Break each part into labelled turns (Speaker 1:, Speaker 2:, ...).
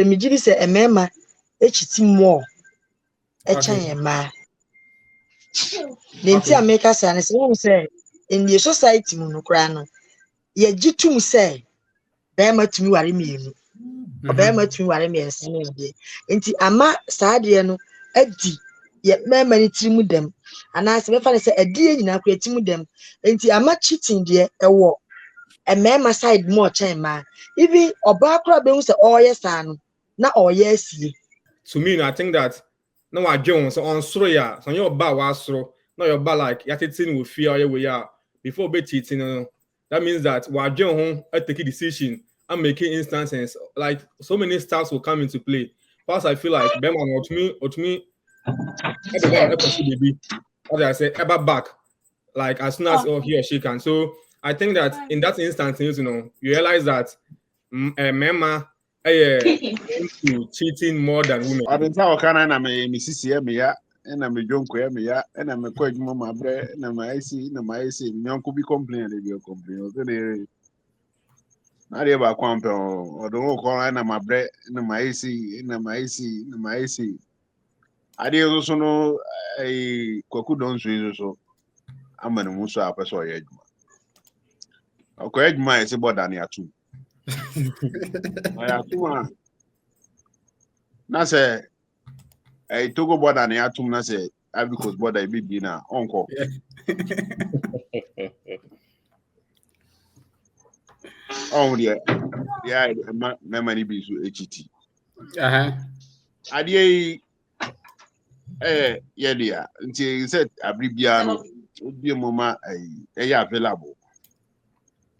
Speaker 1: me gidi say emema echiti more echan ema nti America say say in the society mu no kra no ye gitum say be matumi ware mienu obe matumi ware miensa no de nti ama saade no adi ye mema ni tirimu dem ana se be fa say adi nyina kra tirimu dem nti ama cheating de ewo emema side more chan ma even oba kra be hu say yes no na yes.
Speaker 2: To me, I think that no I Jones so on soro ya so your ba wa soro no your ba like yatetin will fear your way out before be cheating. That means that wa Jones take a decision and making instances like so many stars will come into play. Plus, I feel like Bema or to me, everyone baby. What I say, ever back like as soon as he or she can. So I think that in that instance, you realize that Mema into cheating more than women.
Speaker 3: I didn't tell Kana and Mississippi, me and I'm a junk, and I'm a quite mama bread, and my see, young could be complaining if you're complaining. Not ever compare or don't call and my bread, and my AC, and my AC, and my AC. I did also know a cocoa don't swing so. I'm a Musa up as well. Okay, my is about Dania too. I have two. Na say I took about Dania too. Na say I because border be dinner uncle. Oh yeah, my money be so HT. Adi yeah dear. Until said abribiano be a mama available.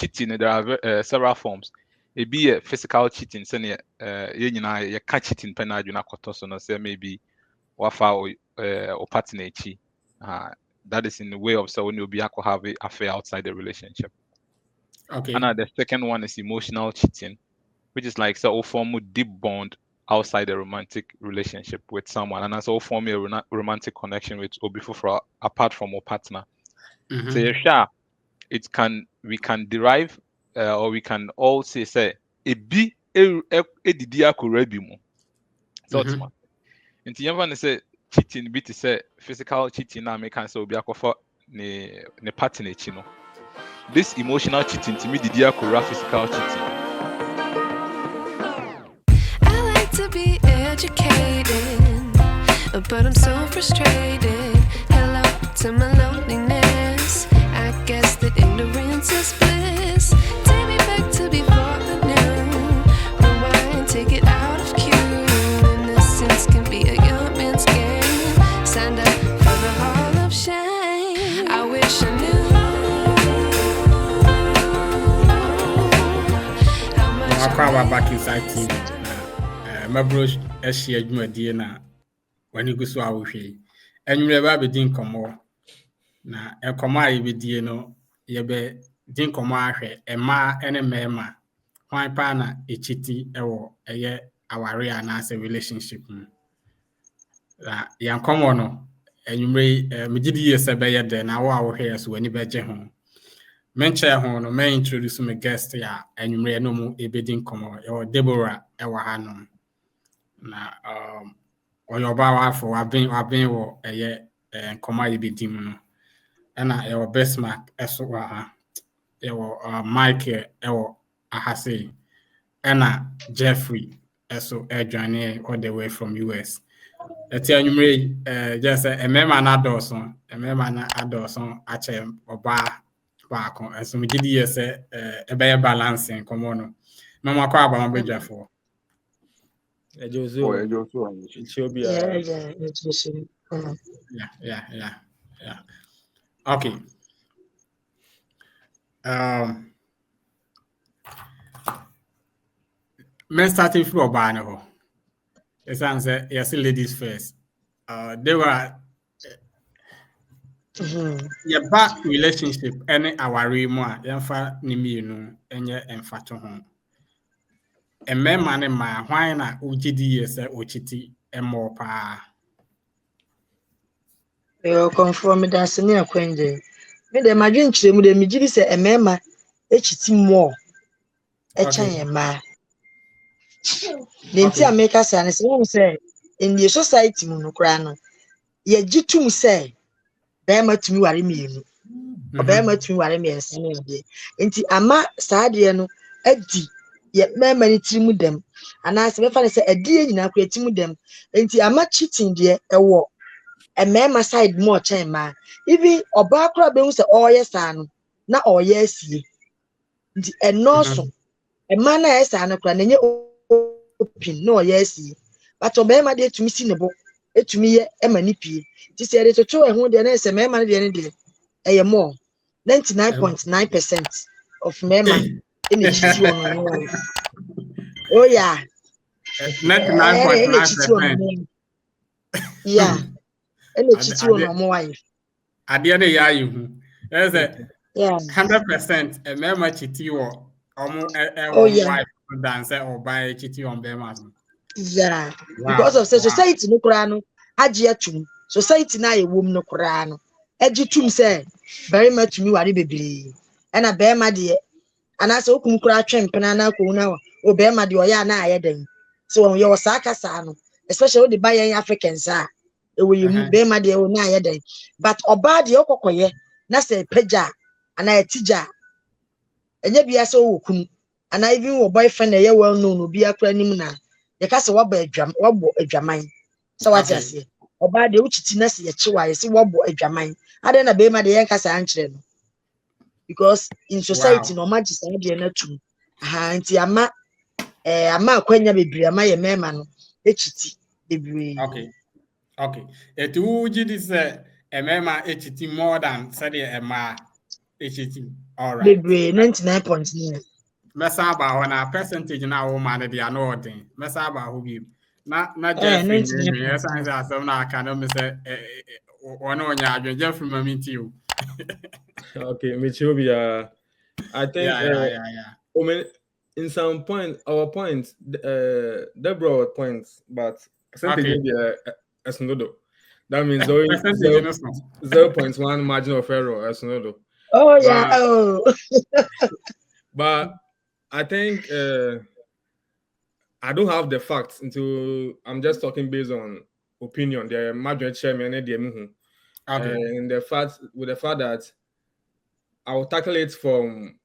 Speaker 4: Cheating, there are several forms. It be a physical cheating, saying you catch cheating penalty you na kotoso no say maybe wafa or partner. That is in the way of so when you be have a affair outside the relationship.
Speaker 5: Okay.
Speaker 4: And the second one is emotional cheating, which is like so form a deep bond outside the romantic relationship with someone, and also form a romantic connection with or before apart from a partner. So we can derive or we can also say a be a didia kurebimu. So into you say cheating be to say physical cheating na make can say obi akofa ne partner chino. This emotional cheating to me didia kura physical cheating.
Speaker 6: I like to be educated, but I'm so frustrated. Hello to my loneliness. I guess that ignorance is bliss. Take me back to before I knew. Rewind, take it out of cue. Innocence can be a young man's game. Signed up for the hall of shame. I wish I knew.
Speaker 5: I'll back inside TV. My bros, she had my DNA when you go so I will say. And you never be doing come more. Na ekoma ibe die no ye be din koma ahwe ema ene mema kwan pa na echiti ewo eye aware ana se relationship mu la yan komo no enwumre megidi ye se be ye de na wo ahwe so ani beje ho menche ho no me introduce me guest ya enwumre no mu ebe din komo yo Deborah ewa ha no na oyoba wa for wabin wo eye koma ibe din mu no and your best mark your Mike Ahase and Jeffrey so joining all the way from US. Tell you just a member na Dawson, actually or bar and so we did yes a better balancing come on. Mama Kwaba Mabridge for yeah. Okay. Men starting from Obano. Yes, answer yes, ladies first. They were your back relationship any our more yanfa nimi no enye emfato ho. E mema ne ma hwan na ugidi yes ochiti emo pa.
Speaker 1: You confirm me that senior akwenje. Me de madwin kire mu de me say emema echiti more. Echan ema. nti America say na say in the society mu no kra no ye gitum say be matumi ware mienu be matumi ware miensa no de nti ama saade no adi ye mema ni tirimu dem ana se be fa say adi nyina kra tirimu dem nti ama cheating de ewo a mema side more chain ma even oba kra be hu say oye sa no na oye asie nti enoso e ma na esa no kra na nye opin na oye asie but obema de tumi si ne bo etumi ye ema ni pie ti se de toto ehun de na ese mema de ne de eye more 99.9% of mema in the chiti on. Oh yeah.
Speaker 5: 99.9%.
Speaker 1: Yeah. In the chiti on my wife.
Speaker 5: Ade na ya you.
Speaker 1: Yeah.
Speaker 5: 100% a mema chiti wo omo wife than say or buy chiti on bema.
Speaker 1: Yeah. Because of society no kra no age atum. Society na ye wom no kra no. Age tum say very much me ware bebre. And a bema de and as okum kra twempena na ko na o bema de oya na aye den. So you was akasa no, especially the buy Africans e we mu bema de o na aye den. But oba de okokoye na say peja and a tija. Enye bia so okum and even your boyfriend e well known obi akra nim na. Ye ka se wabo adwaman. So what you say? Oba de uchiti na se ye chiwa ye se wabo adwaman. Ade na bema de yen kasa ankyere no. Because in society no magic say dey na tum nti ama akwanya bebre ama ye mema no echiti bebre.
Speaker 5: Okay etu uji this mema echiti more than say ema echiti. All right,
Speaker 1: bebre 99.9.
Speaker 5: mesa ba ho na percentage na wo ma ne dia no odin mesa ba ho bi na Jeffrey yes I say asem na aka no me say one onya adwen Jeffrey mamiti o.
Speaker 2: Okay, Michobia. I think I mean, in some point, our points, Deborah points, but percentage as nodo. That means 0.1 margin of error as nodo.
Speaker 1: Oh yeah. Oh.
Speaker 2: But I think I don't have the facts until I'm just talking based on opinion. The margin chairman and the fact that I will tackle it from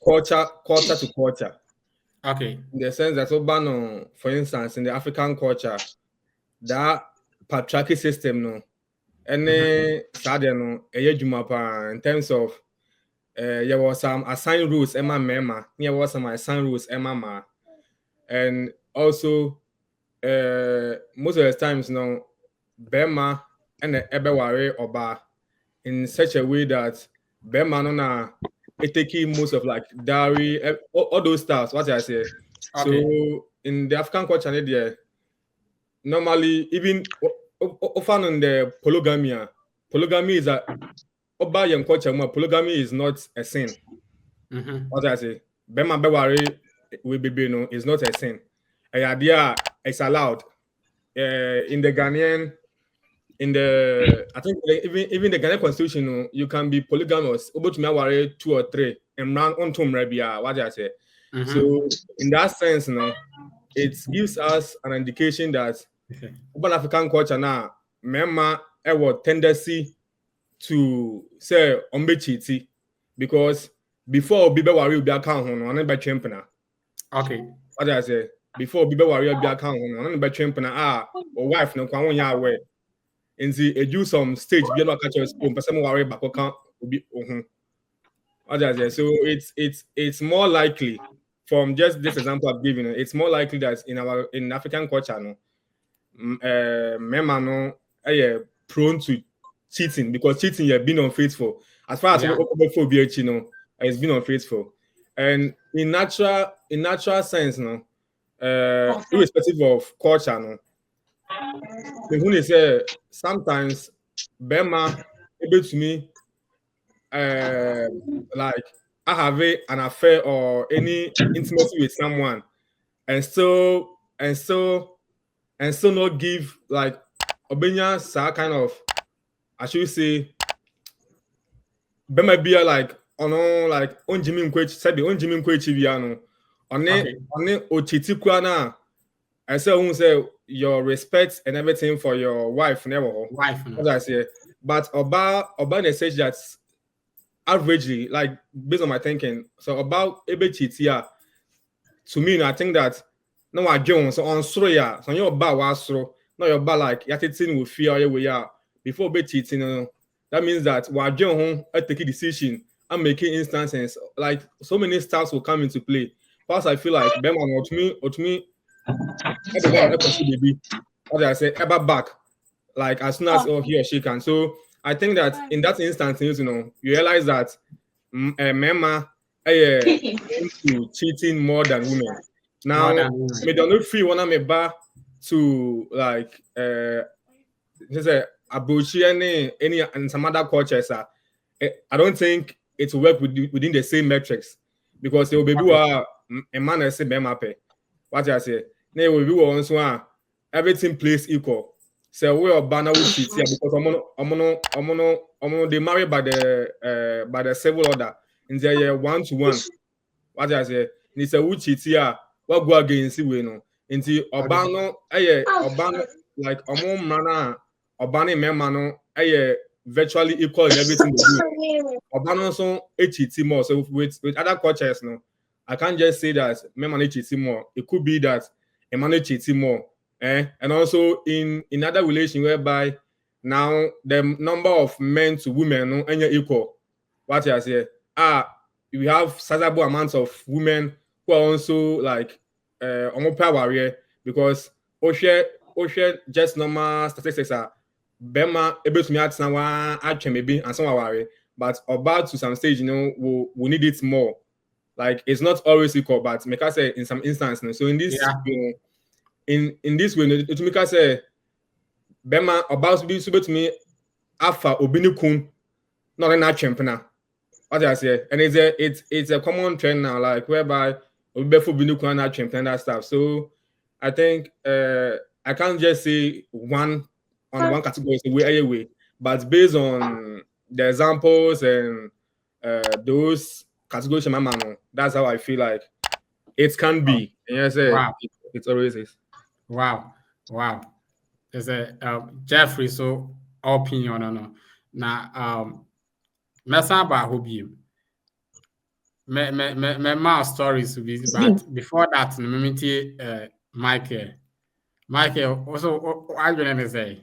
Speaker 2: culture to culture.
Speaker 5: Okay.
Speaker 2: In the sense that for instance, in the African culture, that patriarchy system no, any no, in terms of there was some assigned rules, mema, there was some assigned rules, ma, and also most of the times no, bema and the ebeware oba. In such a way that Bema it taking most of like dowry, all those stuff. What I say. Okay. So in the African culture, normally even often in the polygamy is a culture. Polygamy is not a sin. What I say. Bema bewari we be no is not a sin. A idea is allowed. In the Ghanaian. I think even the Ghanaian constitution, you can be polygamous, about to marry 2 or 3, and run on to Arabia. What I say. So in that sense, it gives us an indication that urban African culture now, memma a tendency to say cheating because before Bibe worry be account on by champion.
Speaker 5: Okay.
Speaker 2: What I say before Bibe worry be account on by champion or wife no kwa ya away. And see, do some stage beyond what catch us person worry back account will be so it's more likely from just this example I've given. It's more likely that in African culture, men are prone to cheating because cheating you've been unfaithful. As far as it's been unfaithful, and in natural sense, irrespective of culture, when they say sometimes Bema able to me like I have an affair or any intimacy with someone and still not give like Obenya kind of I should say Bema be like like on Jimmy Nkwechi said the on Jimmy Nkwechi Only ochiti kwana. I say who say your respect and everything for your wife never.
Speaker 5: Wife.
Speaker 2: What I say, but about the stage that averagely, like based on my thinking, so about ebechitia. To me, I think that no I Jones so on stroya, so your bar was so no your bar like yatitin will fear your way out before be cheating. That means that while John I take a decision and making instances like so many stars will come into play. Plus, I feel like Bema or to me, what I say, ever back, like as soon as he or she can. So I think that in that instance, you realize that Mema into cheating more than women. Now, me don't know free one me back to like just abuchi any and some other cultures. I don't think it will work within the same metrics because there will be a man that say Bema. What I say, they will be one everything plays equal. So we are banner with cheat here because they married by the civil order in their year 1-to-1. What I say, it's a wood cheat here. What go against we know. Into Obano, Obano like mana Obani memano, virtually equal in everything they do. Obano so cheat more. So with other cultures, no, I can't just say that memano cheat more. It could be that a man cheat more. And also in other relation whereby now the number of men to women no any equal. What I say, we have sizable amounts of women who are also like on power because Oshe just normal statistics are Bema able to me at some actually maybe and some worry, but about to some stage, we need it more. Like it's not always equal, but make us say in some instances. So in this in this way, it make us say Bema about to be super to me Alpha Obinikun not an champion. What I say, and it's a common trend now, like whereby Obefo Binukun not champion that stuff. So I think I can't just say one category way, but based on the examples and those categories, that's how I feel like it can be. And yes, it always is.
Speaker 5: Wow. There's a Jeffrey, so opinion or no. Now Mesaba Hobium. My stories to be, but before that, Michael also I'm gonna say.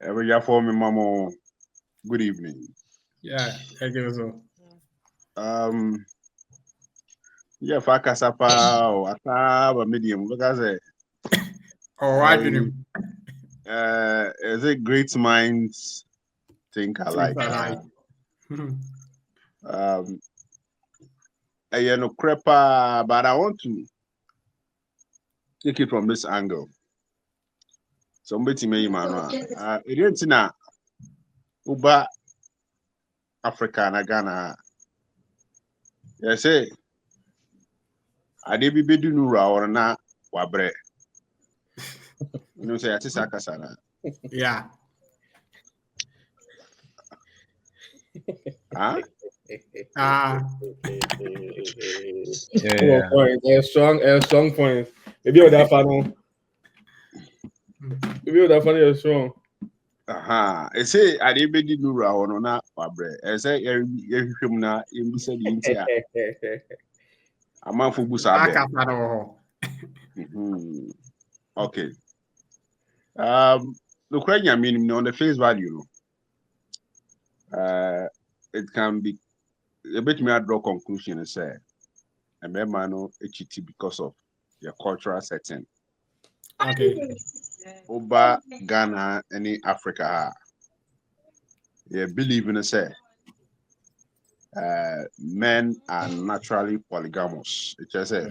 Speaker 3: Every year for me, Mamo. Good evening.
Speaker 5: Yeah, thank you so.
Speaker 3: Yeah, Fakasapa or Ataba medium. Look at that. Is it great minds think alike? Crepa, but I want to take it from this angle. Somebody may it isn't na Uba Africa na Ghana. Yes, I did be do nura or na wabre. Say at Sakasana.
Speaker 5: Yeah.
Speaker 2: Yeah. A strong point. Maybe with that fan. Maybe with that fan is strong.
Speaker 3: I say I did be nura or na wabre. I say you na you said India. A man for Busa. Okay. The question meaning on the face value. It can be a bit me draw conclusion and say a man no HT because of your cultural setting.
Speaker 5: Okay.
Speaker 3: Oba Ghana, any Africa. You believe in a say men are naturally polygamous. It just say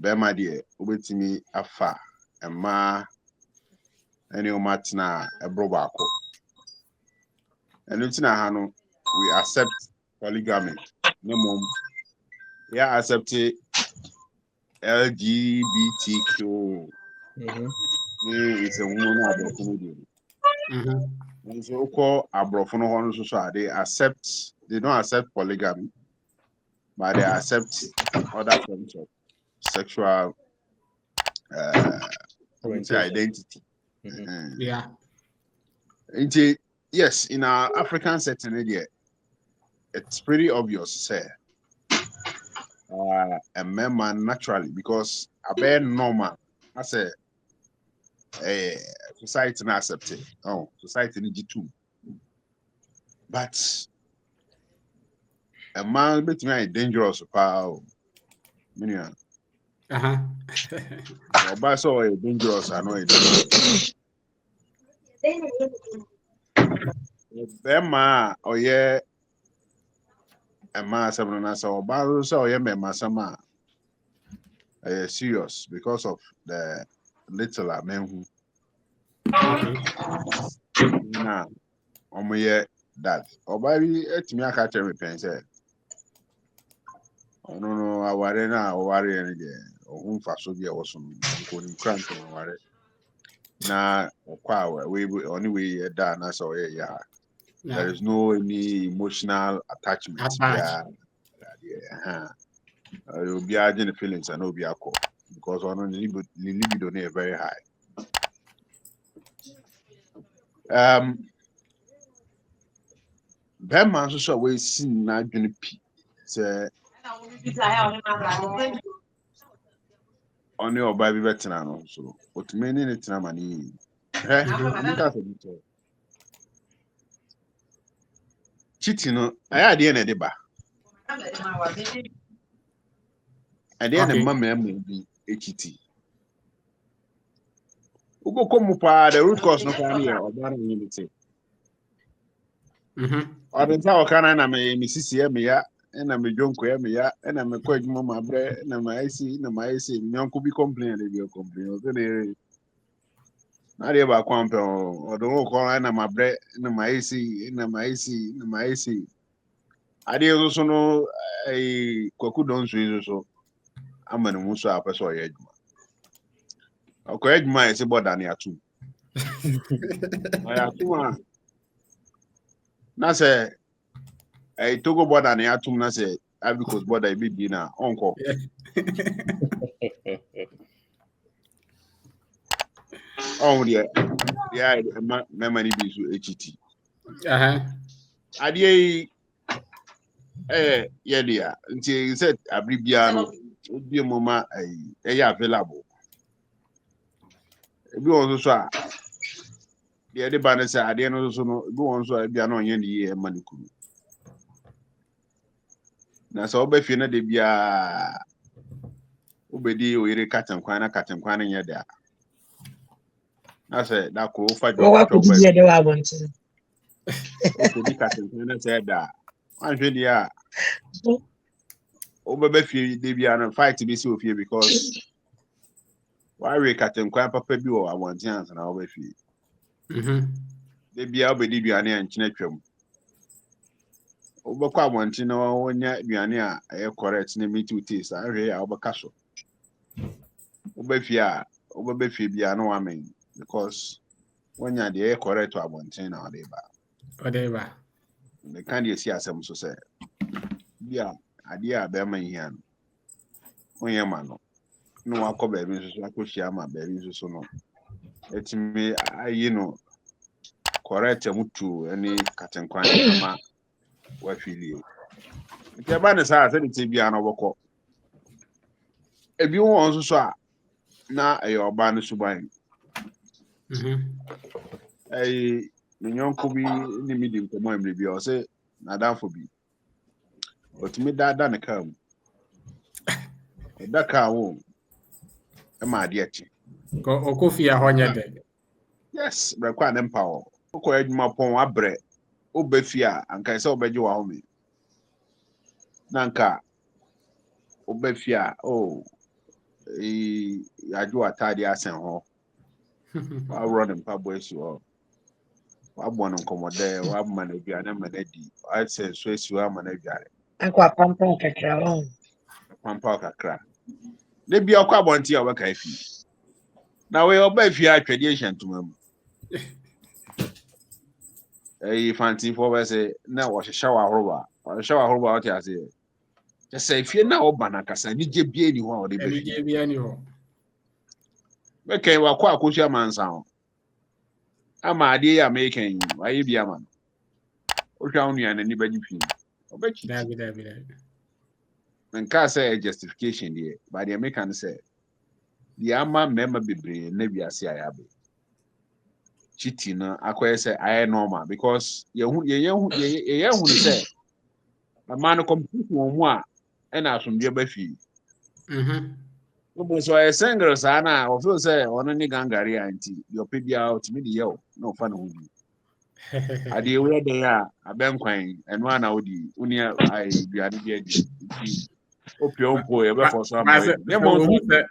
Speaker 3: Bema dear, wait me afa and ma any omatna a brobako. And it's na hano we accept polygamy. No mom. Yeah, accept LGBTQ. It's a woman and so called abrofono so they don't accept polygamy. but they accept other forms of sexual identity.
Speaker 5: Yeah.
Speaker 3: Yes, in our African setting, it's pretty obvious, say, a man naturally, because a bare normal, I say, society not accept it. Oh, society need you too. But a man between dangerous power.
Speaker 5: Uh-huh.
Speaker 3: But so dangerous, I know it. Bema, oh yeah, a man, someone so Baru, so yeah, Masama, serious because of the little men who now, that. Or by it me, I catch every pen said. Oh no, I worry now, worry again. Or whom for so dear was some crank and worry. Now, we only way done, I saw yeah. There is no any emotional attachment. You'll be adding the feelings and no be a call because on the libido is very high. Bema so we see na dwene pi say on your baby betina no so otumeni ne tena mani cheating no aya de na de ba ade na mama mu bi ekiti ugo komu pa the root cause no pa na oba na nyimite ọdịnta ọkana na me sisi ya me ya na me jonko ya me ya na me kwa adwuma ma bre na ma isi nyanko bi complain de bi complain o de na de ba kwampe o do ko na ma bre na ma isi ade so no kwaku don so amanu muso apeso ya adwuma akwa adwuma ese boda na atu ya kuma na say Togo border na atum na say Ivory Coast border be na onko. Oh yeah, my money be so HT. Adie yeah dia. Nti said abribia no obi moma available. Ebi won so a the banner say ade no so no ebi won so bia na onye ni e manikuru. Na so obefie na de bia obedi oyire katenkwan na nya da. Na say da ko fa jo
Speaker 1: What could you do? I want to.
Speaker 3: Obedi katenkwan na say da. Anhwe dia. Obefie de bia na fight be si ofie because why we katenkwan papa bi o awonten na obefie. De bia obedi duane ankyene twam. Obekwa wanti na wonya duane a correct na meet with taste ahwe ya obeka so. Obefie bia na wamen because wonya de correct to abonten na odeba. The kind you see asem so say bia ade a be man hian. Wonya ma no. No wakoba bi so akohia ma ba bi so no. Etimi ayi no correct mutu any katenkwan ama wa fili nke ba ne sa se bia na oboko ebi won so a na oba ne suban nyonko bi ni midi nkomo emre bi o se na danfo bi otimi dada ne kam da ka wo e ma ade echi
Speaker 5: ko okofia honya de
Speaker 3: yes bra kwa ne mpa o ko adwuma pon abre obefia anka se obeje wa homi nanka obefia aju atade asen ho wa run mpa boysi ho wa bono komode wa mana biane manadi I say so esi wa mana biare
Speaker 1: Akwa pampa kakra de bia
Speaker 3: akwa bonti a waka afi na we obefia atwede ehyantumam fancy for say na wa hwehwa wa horoba what you say Just say if you na oba na kasa ni je bie ni ho a ode
Speaker 5: Any
Speaker 3: be.
Speaker 5: game, any ho.
Speaker 3: Make wa kwa akosia mansa ho. Ama ade ya make yi, waye bia ma. O hwa onu ya na ni bagi fi. Obechi.
Speaker 5: Dabi.
Speaker 3: Nka say justification there, but the American say the ama member bebre na biase ayabe. Cheating na akoye say I normal because ye hu say a man compete won mu a na asomdwe ba fi. So I single sana o feel say ono ni gangare anti your pebia out me the yo no fa na hu bi. Ade we dey a abenkwan eno ana odi unia ai biade bi Opio ebe for some way.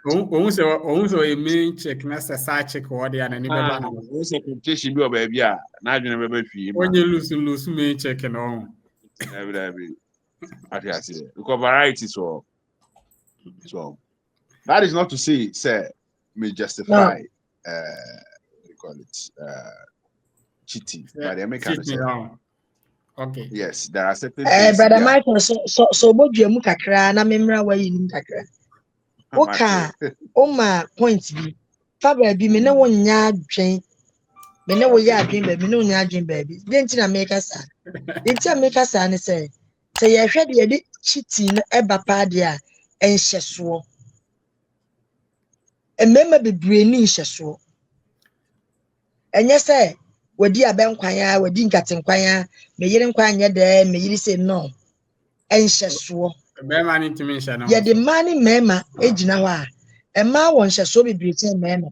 Speaker 5: Ohun se a main check na se side check what they and any beba na.
Speaker 3: We say competition bi o ba bia na adwene beba fi ma.
Speaker 5: Onye lose main check no.
Speaker 3: Every ati because variety so that is not to say may justify we call it cheating by the American say.
Speaker 5: Okay.
Speaker 3: Yes, there are certain things.
Speaker 1: Brother Michael, so bodua mu kakra na memra wa yin kakra. Oka ma point bi. Fa ba bi me na wonya adwen. Me na wo ya adwen ba me na wonya adwen ba bi. Denti na make sa. Denti na make sa ne say ye hwe de ye de cheating na eba pa de a enhyeso. Emema bebre ni nhyeso. Enye say wadi abenkwan ya wadi nkatenkwan ya meyire nkwan nya de meyire se no enhyeso
Speaker 5: Bema ni ntimi nhye no
Speaker 1: ye de mani mema ejina ho a ema won nhyeso bebre te mema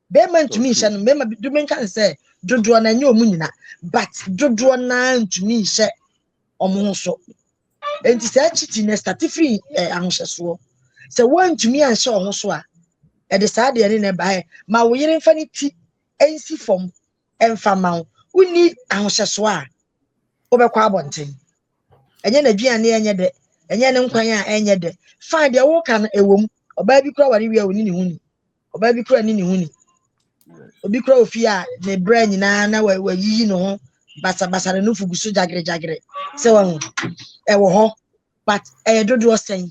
Speaker 1: bema ntumi nhye no mema dume nkan se dodo na nya omu nyina but dodo na ntumi nhye omo so enti se chiti na start free ahyeso se won ntumi anhye oho so a e de saa de ne na ba ma wo yire mfa ni ti ensi fom emfama uni ahosheso a obekwa abonten enye na duane enye de enye ne nkwan a enye de fine de wo kan ewom oba bi kura wari wi a oni ni huni oba bi kura ni huni obi kura ofi a ne brain na wayiyi no ho basa no fugusu jagre se won ewo ho but dodo sen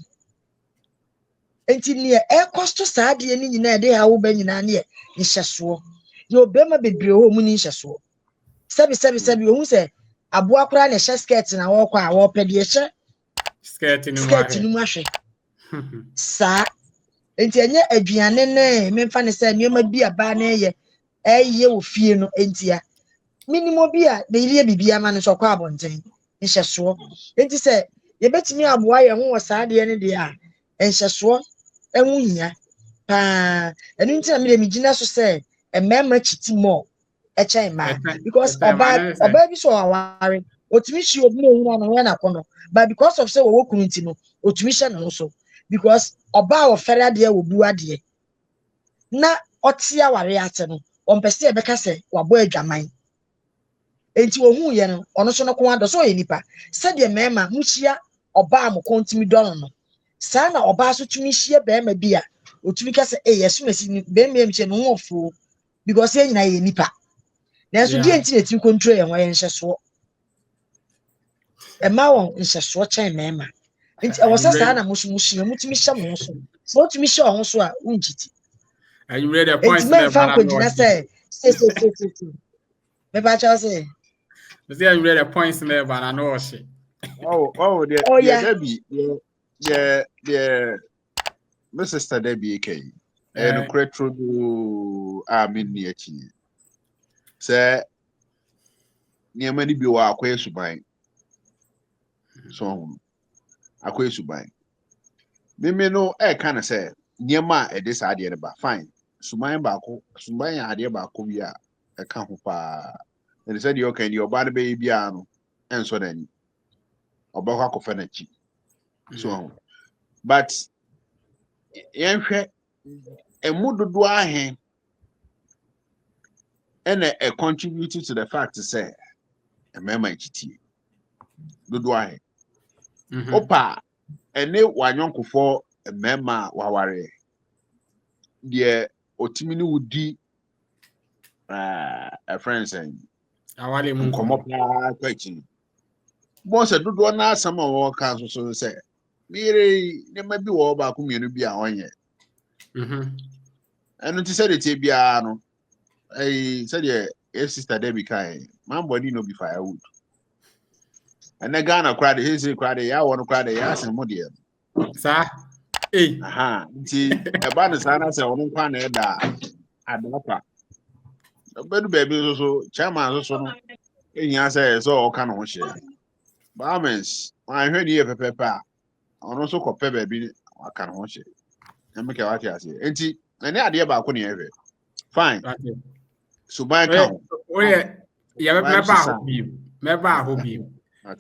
Speaker 1: enti ne cost saa de ni nyina de ha wo ba nyina ne nhyeso yo bema bebre ho mu ni nhyeso sebi ohun se abo akura na hye skirt na wo kwa wo pede hye
Speaker 5: skirt ni
Speaker 1: mu ahwe sa enti enye aduane ne memfa ne se nyema bi aba na eye wo fie no enti a minimum bi a de ile bibia ma no so kwa abonten nhyeso enti se ye betimi aboa ye ho wo saa de ne de a nhyeso enwu hia pa enu nti na me de migina so se emema chiti mo eche ma because oba bi so aware otumi shi obi no hu na na kono but because of say wo kunti no otumi hye no so because oba wo fere ade wo bu ade na ote aware ate no ompese e beka se wabo adwaman enti wo hu ye no ono so no ko ado so ye nipa se de mema muhia oba am kontimi do no sa na oba so tumi hie bema bi a otumi ka se yesu mesi bema em che no ofo because ye nyina ye nipa na so die enti na tim control ye ho ye nhyeso e ma won nhyeso chen mema enti e wosa sa na mushia mutumi hye mo so so otumi hye ho so a unjiti
Speaker 5: are you ready the point
Speaker 1: na ba say me ba cha say
Speaker 5: are you ready the points na ba na no she
Speaker 3: the my sister Debbie K and cretro do ni achi say niam ni bi wa akwa suban so akwa suban me no e kan say niam a e dis ade ne ba fine suban ba ko suban ya ade ba ko bi a e kan ho pa and said you can your body be bia no enso dani obakwa ko fa na chi so but yenhwe emudodo ahe and a contributed to the fact to say a mema chiti dodo ahe opa ene wanyonkofo mema waware de otimini wudi a friend saying
Speaker 5: awale mu
Speaker 3: komo pa kwachi bo se dodo na asama wo kan so say Mire, there might be all about community on ye. And to say it be no. I said, yeah, if Sister Debbie kind, my body no be firewood. And the Ghana cried, he said, cried, I want to cry the ass and muddy.
Speaker 5: Sir, hey,
Speaker 3: Aha, see, a banner sana say, on one da at the upper. But baby, also, chairman, also, in your say, so all kind of share. Barmans, I heard you a pepper. On also compare baby, I can't watch it. And make a what I say. And see, and the idea about Coney ever. Fine. So buy account.
Speaker 5: Oh, yeah, member who be.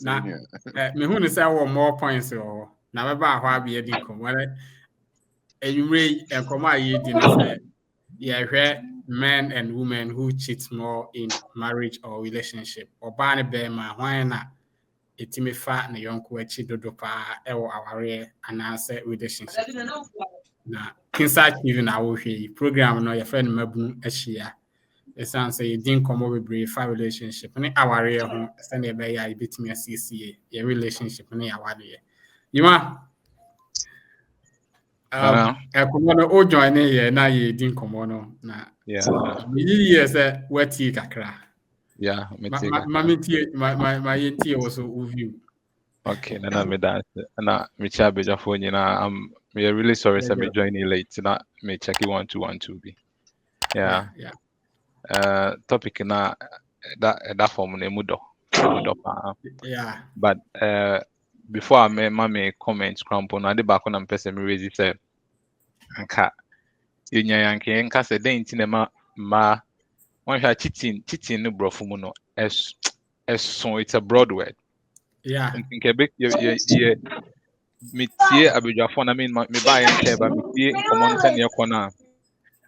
Speaker 5: Now, me who say more points or now member who be a income. Well, you may and come out you didn't say, yeah, where men and women who cheat more in marriage or relationship or Barney Bear, why not? It may fat and young quechi dodo pa ewo aware and answer relationship. Na inside even our program no your friend mabu ehia. It sounds say you didn't come over brief relationship and aware home send a be ya bit me CCA your relationship and aware. You ma komono o join here na ye din komono na years what you kakra.
Speaker 4: Yeah,
Speaker 5: my tea also overview.
Speaker 4: Okay, Nana me that. Na me cha beja phone I'm really sorry say me joining late. Na me check it 1212 be. Yeah. Topic na that form na mudo.
Speaker 5: Yeah.
Speaker 4: But before I me comment crampo na de back on person me raise say anka yenya yanke enka say den tinema ma one share cheating no brofo mu no es so it's a broad word.
Speaker 5: Yeah.
Speaker 4: In Quebec, yeah. Me tie abidwafo na me buy and ba me tie common sen ye kona.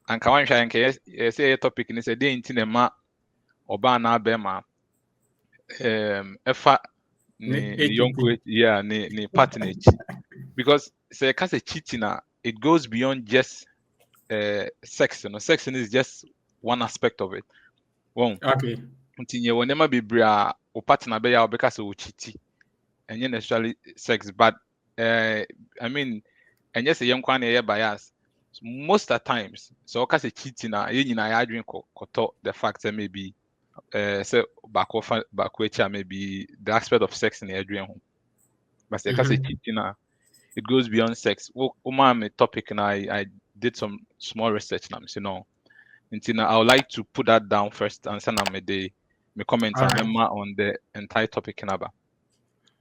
Speaker 4: And ka wan hwa nke say topic ni say dey ntinema oba na abema efa ni yonko yeah ni partner because say ka say cheating it goes beyond just sex, you know. Sex is just one aspect of it. Well,
Speaker 5: okay.
Speaker 4: Continue whenever be bria or partner be ya because of cheating. And you necessarily sex, but I mean, and yes, a young one here bias most of the times. So, because a cheating, you know, I drink the fact that maybe say back maybe the aspect of sex in the dream home. But because a cheating, it goes beyond sex. Well, my topic, and I did some small research now, so no. Until I would like to put that down first and send them my comments on the entire topic in Aba.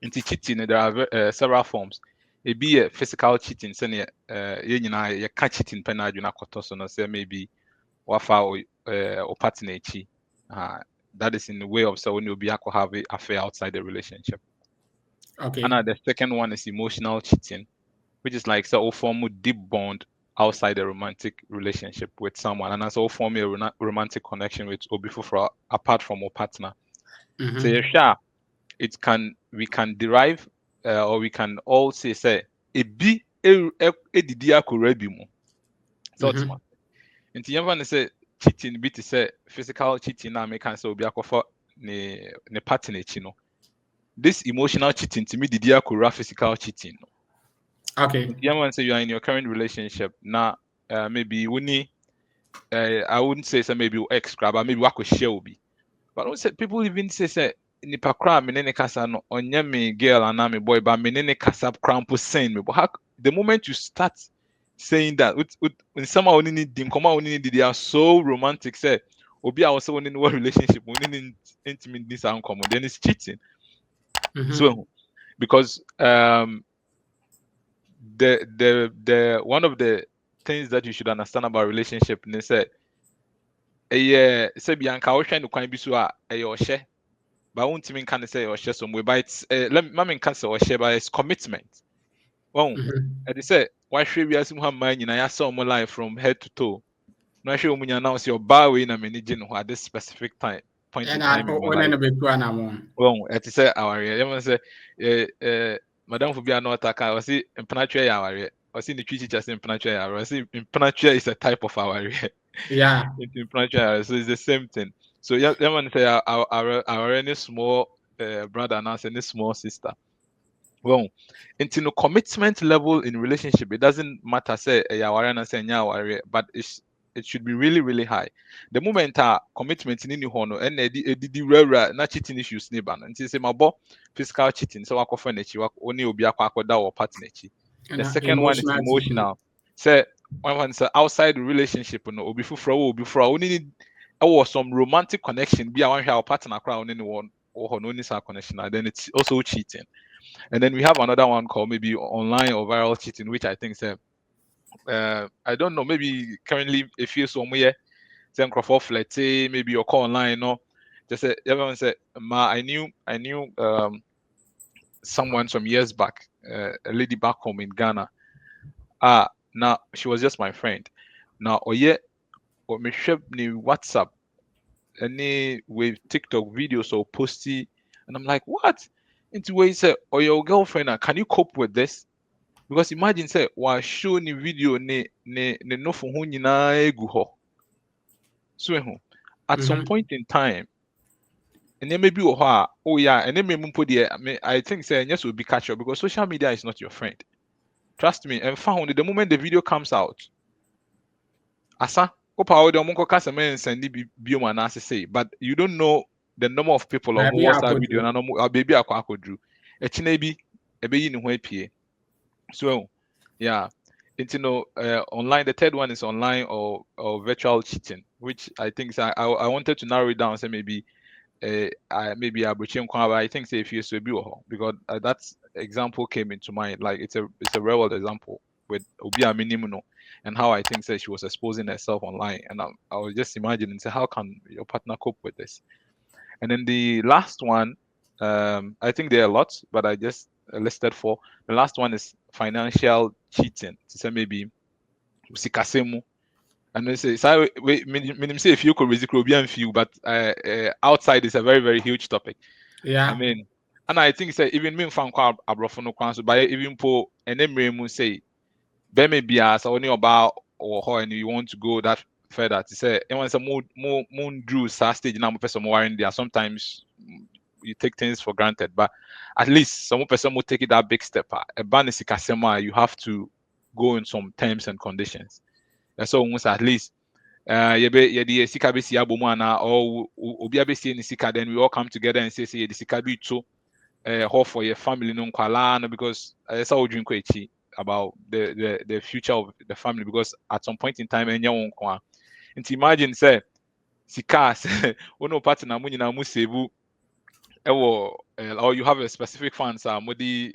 Speaker 4: In cheating, there are several forms. It be a physical cheating, say you catch cheating penalty you na koto so no say maybe wafa or partner chi. That is in the way of so when you be have a affair outside the relationship.
Speaker 5: Okay.
Speaker 4: And the second one is emotional cheating, which is like so form a deep bond outside the romantic relationship with someone, and also form a romantic connection with or before apart from a partner. So we can derive or we can all say a be a didia kurebimu. So and you say cheating be to say physical cheating na make can say obi akofa ne partner chino. This emotional cheating to me didia kura physical cheating.
Speaker 5: Okay.
Speaker 4: You say you are in your current relationship now. Maybe I wouldn't say maybe ex grab, maybe wako share obi. But don't say people even say nipa kra me ne kasa no onye me girl and me boy but me ne kasa crampo saying me. But how, the moment you start saying that with someone only need them come on they are so romantic say obi I also in one relationship only intimate this and common then it's cheating. So because the one of the things that you should understand about relationship they say say bianca o hwe no kwan bi so a o hye but I won't even can say o hye some way but it's let me can say o hye but it's commitment. Well, they say why should we assume how man you saw my life from head to toe. No sure when you announce your bar way na managing at this specific point in time in my life. Well, it say our you say madam for be an attack I see impenetrate our I see the treaty just impenetrate I see impenetrate is a type of our
Speaker 5: yeah
Speaker 4: so it's the same thing. So yeah man say our any small brother and any small sister Well, into no commitment level in relationship, it doesn't matter say but it should be really, really high. The moment commitment in any hono and the rare not cheating issues neighbor and say my bo physical cheating, so I often only will be a or partner. The second one is
Speaker 5: Emotional
Speaker 4: emotional. Say one say outside the relationship, no, will be for only need some romantic connection, be our partner crowd anyone or no connection, and then it's also cheating. And then we have another one called maybe online or viral cheating, which I think I don't know, maybe currently if you somewhere send let's say maybe your call online, no, just say everyone said, Ma, I knew someone some years back, a lady back home in Ghana. Now she was just my friend. Now or me share ni WhatsApp, any with TikTok videos or posty, and I'm like, what? Into where he said, or your girlfriend, can you cope with this? Because imagine say wa show ni video ne no for ho nyinaa egu hɔ. So at some point in time, and then maybe oh yeah, and then maybe I think say yes will be catch up because social media is not your friend. Trust me, and found the moment the video comes out, asa opa the monko kasa men send bio man say, but you don't know the number of people who watch that video and no baby akwadru. Echine bi ebe yi ne ho apie. So yeah, it's online. The third one is online or virtual cheating, which I think I wanted to narrow it down. Say maybe maybe I think say if you so because that example came into mind. Like it's a real world example with Obia Minimuno and how I think say she was exposing herself online, and I was just imagining say how can your partner cope with this? And then the last one, I think there are lots, but I just listed four. The last one is financial cheating. To say maybe usikasemu. And they say, so meaning say if you could resist few, but outside is a very, very huge topic.
Speaker 5: Yeah.
Speaker 4: I mean, and I think say even me fan kwa abrofono kwanso, but even po enemre say, be may be as only about or how and you want to go that further to say, and when some moon drew stage now person more in there. Sometimes you take things for granted, but at least some person will take it that big step. A ban is you have to go in some terms and conditions. And so almost at least yedi sika be sia bomu ana or obi abesi ni sika, then we all come together and say the sika be to for your family no kwala no, because that's how drink echi about the future of the family, because at some point in time enya won kwa. And imagine say sika ono partner mu nyina mu save or you have a specific funds modi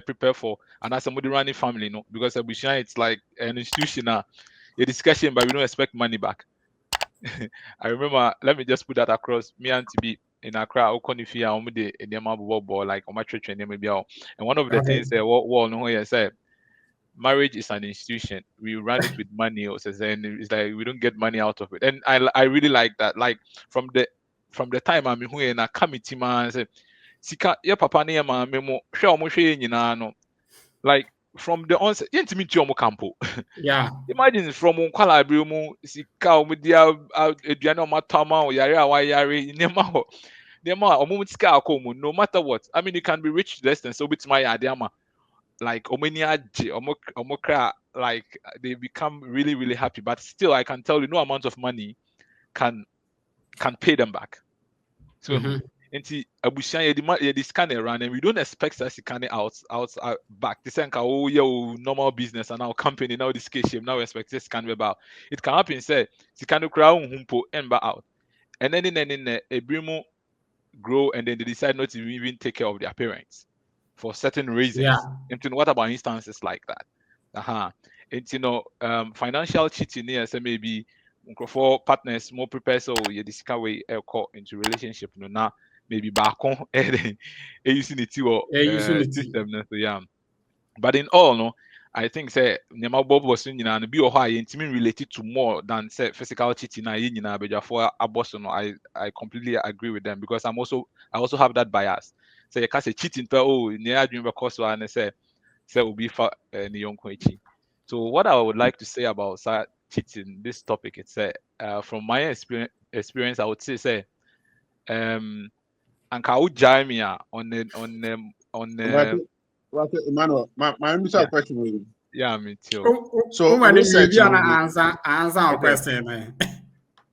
Speaker 4: prepare for, and as somebody running family, no, because it's like an institution a discussion, but we don't expect money back. I remember, let me just put that across. Me and to be in Accra, Okonifia, Omide, in the like on my church and maybe and one of the things that what no here said, marriage is an institution. We run it with money, or and it's like we don't get money out of it. And I really like that. Like from the time I'm here na committee man say sika your papa na ma memo hwe omo hwe nyina no, like from the onset yentimi ti omo campo.
Speaker 5: Yeah.
Speaker 4: Imagine from nkwala abre mu sika omo dia aduane omo atama o yare awa yare nema omo sika akomu, no matter what. I mean, you can be rich to the extent so with my adama, like omeni aje omo kra, like they become really, really happy, but still I can tell you no amount of money can pay them back. So into abusia ye scan around, and we don't expect that scan out back. This is normal business and our company now this case now we expect this scan about. It can happen say scan crown humpo and back out. And then in a brimu grow, and then they decide not to even take care of their parents for certain reasons.
Speaker 5: Yeah.
Speaker 4: And what about instances like that? And financial cheating here, so maybe for partners more prepared, so you discover way into relationship now maybe back on using it system. So yeah, but in all, no, I think say nyama bob was and be or high intimate related to more than say physical cheating. For I completely agree with them, because I also have that bias. So you can't say cheating near dream because and say will be for So what I would like to say about cheating, this topic, it's from my experience, I would say anka ujai me on on
Speaker 3: Emmanuel, my initial question was,
Speaker 4: me too.
Speaker 3: so research,
Speaker 5: maybe an answer our question.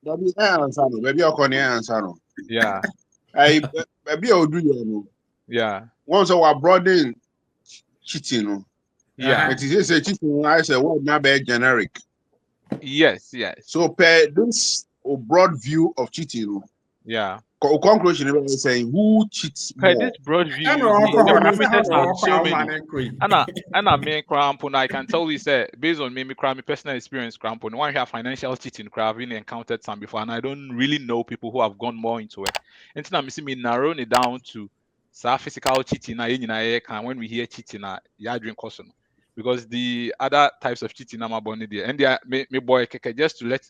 Speaker 3: maybe I'll call the answer.
Speaker 4: Yeah,
Speaker 3: Maybe I'll do you.
Speaker 4: yeah,
Speaker 3: Once I was brought in cheating,
Speaker 4: yeah.
Speaker 3: it is a cheating. I say what not very generic.
Speaker 4: Yes.
Speaker 3: So per this broad view of cheating,
Speaker 4: Yeah.
Speaker 3: conclusion is saying who cheats
Speaker 4: Per
Speaker 3: more.
Speaker 4: this broad view,
Speaker 5: And
Speaker 4: you see, the parameters are so many.
Speaker 5: many.
Speaker 4: And I mean, Crampon, I can tell you, say, based on me, my personal experience, Crampon, one here financial cheating, I've really encountered some before, and I don't really know people who have gone more into it. And then I'm seeing me narrowing it down to physical cheating. When we hear cheating, yeah, drink caution. Because the other types of cheating, I'm about there, and they are me boy, just to let.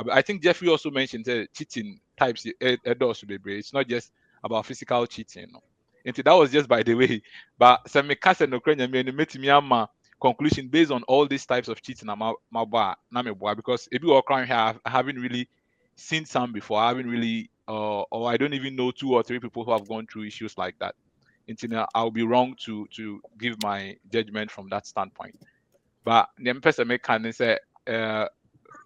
Speaker 4: I think Jeffrey also mentioned cheating types. It's not just about physical cheating. No. And that was just by the way. But some cast and Ukrainian made me a conclusion based on all these types of cheating. Because if you are crying here, I haven't really seen some before. I haven't really, or I don't even know 2 or 3 people who have gone through issues like that. And I'll be wrong to give my judgment from that standpoint. But the person can say,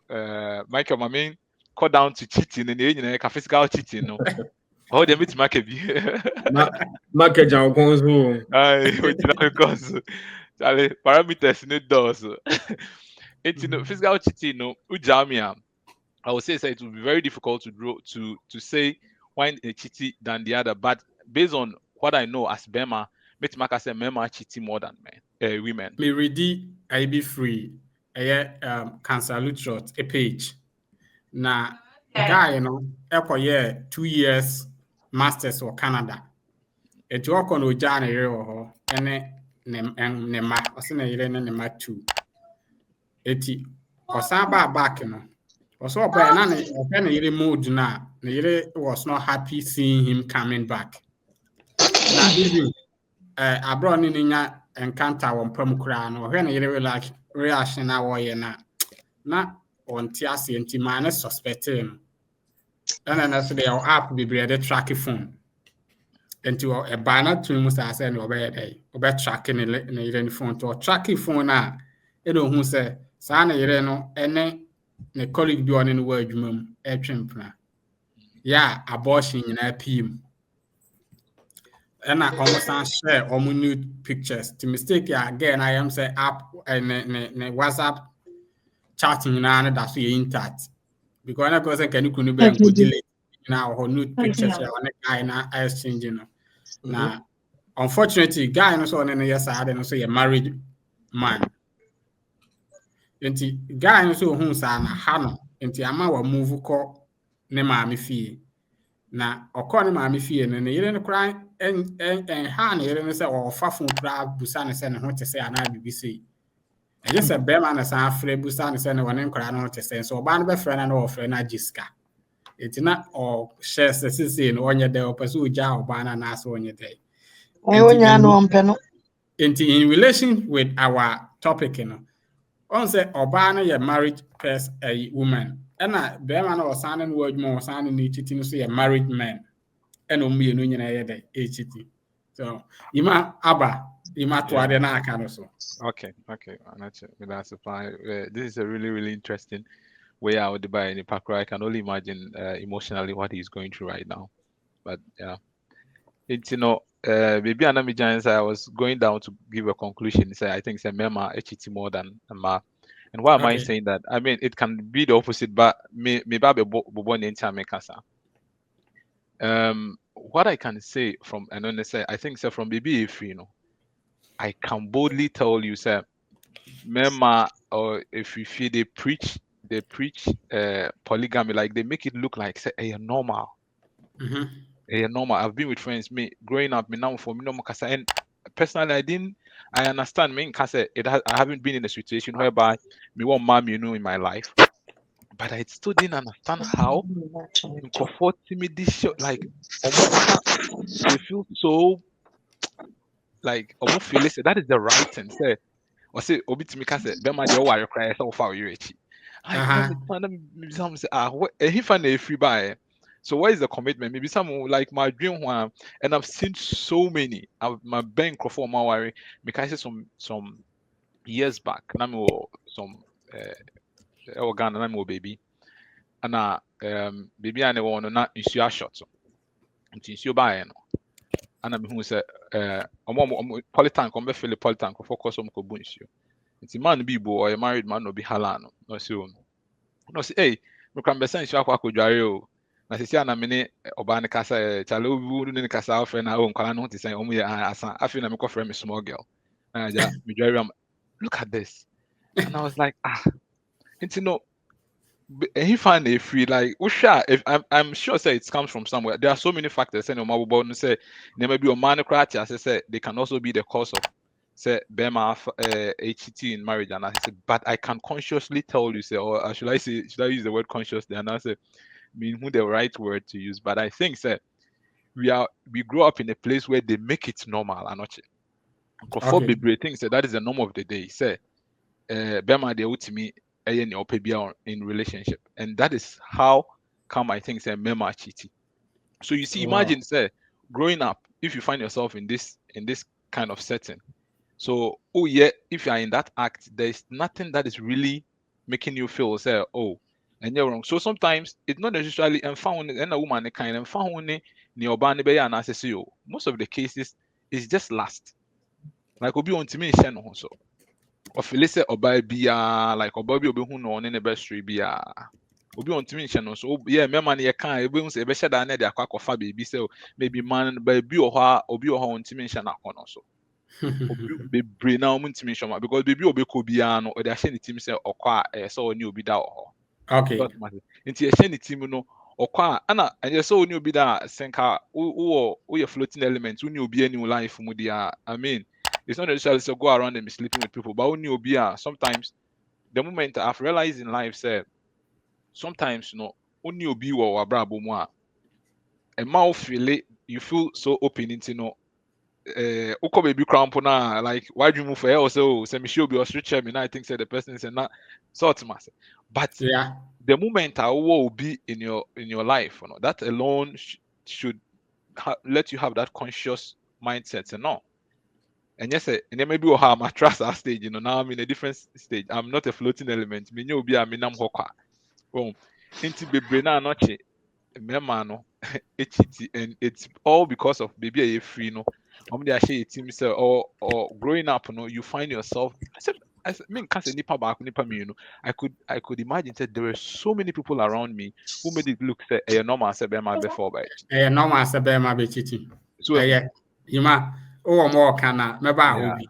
Speaker 4: Michael, my main cut down to cheating and the physical cheating. No. Oh, they meet market.
Speaker 2: Market John Gonzo.
Speaker 4: Because parameters in it does. It's physical cheating, no, ujamia. I would say it will be very difficult to say one a cheating than the other. But based on what I know as Bema, Metimaka say men are cheating more than women.
Speaker 5: Me ready, I be free. Cancer Lutrot, a page. Na guy, you know, 2 years masters or Canada. It work on Ojana or Nema, or Sena Nema 2. Eti, or Saba back, you know. Or so by none of any mood now. The was not happy seeing him coming back. Now, even I brought in encounter on Pemukran or when you like reaction now, na on Tiasi and Timana suspecting. And then that's the app be the track phone. Into a banner to must I send over tracking in phone to a tracking phone now. You know who say, Sana Ireno, and the colleague be on in word mum, a chimpna. Yeah, abortion in a PM. And I almost share all my nude pictures. To mistake again, I am say app and WhatsApp chatting now that's the internet. Because I go say can you delete now or nude pictures on the guy now exchanging. Now, unfortunately, guy no so on the yes side and say a married man. Enti guy no so who sa na hano enti ama wa move ko ne maame fie. Na okọ ne maame fie no ne yere no kra en ha ne yere no se o fa fon kra busa ne se ne ho te se ana bibisi. E je se be ma na sa afre busa ne se ne wone nkra no te se so oba no be frɛ na no ofrɛ na jiska. Enti na o share se se no onye de opeso uja oba na so onye de.
Speaker 1: Onya no ompɛ no.
Speaker 5: Enti in relation with our topic, you know, on say oba no ye married person a woman. And be man or signing word more signing ni cheating so a married man. And o me no nyina ye de cheating. So ima aba ima to ade na aka no so.
Speaker 4: Okay. That's fine. This is a really, really interesting way out the by in Pakra. I can only imagine emotionally what he's going through right now. But yeah, it's maybe another giant. I was going down to give a conclusion. Say I think it's a mema cheating more than a ma. And why am I saying that? I mean, it can be the opposite, but maybe what I can say from and say I think so from baby if I can boldly tell you, sir, mema or if you feel they preach polygamy, like they make it look like say a normal. Normal. I've been with friends, me growing up, me now for me no kasa. And personally, I understand. Me kasa, I haven't been in a situation whereby me want mom, in my life, but I still didn't understand how comforting me this show. Like, they feel so like almost feel listen. That is the right thing. Say, or say, obi to me kasa, be my dear warrior cry so far you reach. I say, what? He find a free buy. So what is the commitment? Maybe someone like my dream one, and I've seen so many. My bank for my worry. Because some years back, some Ghana, baby, and baby I never want to not issue shot. Issue buy no. And I'm who say polytank on fill the polytank focus on issue. It's a man be boy or a married man no be halano. No so no say hey, we can be sent shop ko dware o. Na sisi ana mene oba ne kasa chale obi ne kasa ofre na o nkwala no te say omu ya asa afi na me ko frame small girl. And ja me dware am look at this. And I was like it's no he find a free like if I'm sure say it comes from somewhere. There are so many factors say no mabo say there may be a man crash as I say they can also be the cause of say Bema HT in marriage. And I said but I can consciously tell you say or should I use the word consciously? And I say mean who the right word to use, but I think say we grow up in a place where they make it normal and not for baby things say that is the norm of the day. Say Bema they ultimately in relationship, and that is how come I think say mema cheating. So you see, imagine say growing up, if you find yourself in this kind of setting, so if you are in that act, there is nothing that is really making you feel say and you're wrong. So sometimes it's not necessarily and found and a woman kind and found and most of the cases is just lust. Like obi on to me so or Felice or by bia like or Bobby obi who no in the best tree bia obi on to me so yeah me man ye kan e be say be sheda na dey akwa kofa baby say maybe man baby or obi or on to me na kono so obi be na on to me because baby obi ko bia no or dey share the team say okwa so oni obi da o
Speaker 5: okay
Speaker 4: nti ye share the team no okwa ana anye so oni obi da senka wo ye floating element oni obi any life mu dia I mean it's not necessarily to go around and be sleeping with people, but only obia sometimes the moment I've realized in life say sometimes only obi or abrabo mo a mouth feel it, you feel so open into uko baby cramp na like why do you move for also say me should be ostrich me I think say the person is not sort master. But
Speaker 5: yeah,
Speaker 4: the moment I will be in your life, that alone should let you have that conscious mindset and no. And yes, and then maybe we'll have my trust our stage, now I'm in a different stage. I'm not a floating element. Me know be a minam hoka. Boom. Into baby na noche. Memano. And it's all because of baby a free they actually team say or growing up, you find yourself I mean can't say nipa back nipa me, I could imagine that there were so many people around me who made it look say a normal say before by
Speaker 5: normal say be cheating.
Speaker 4: So
Speaker 5: Yima more kana meba obi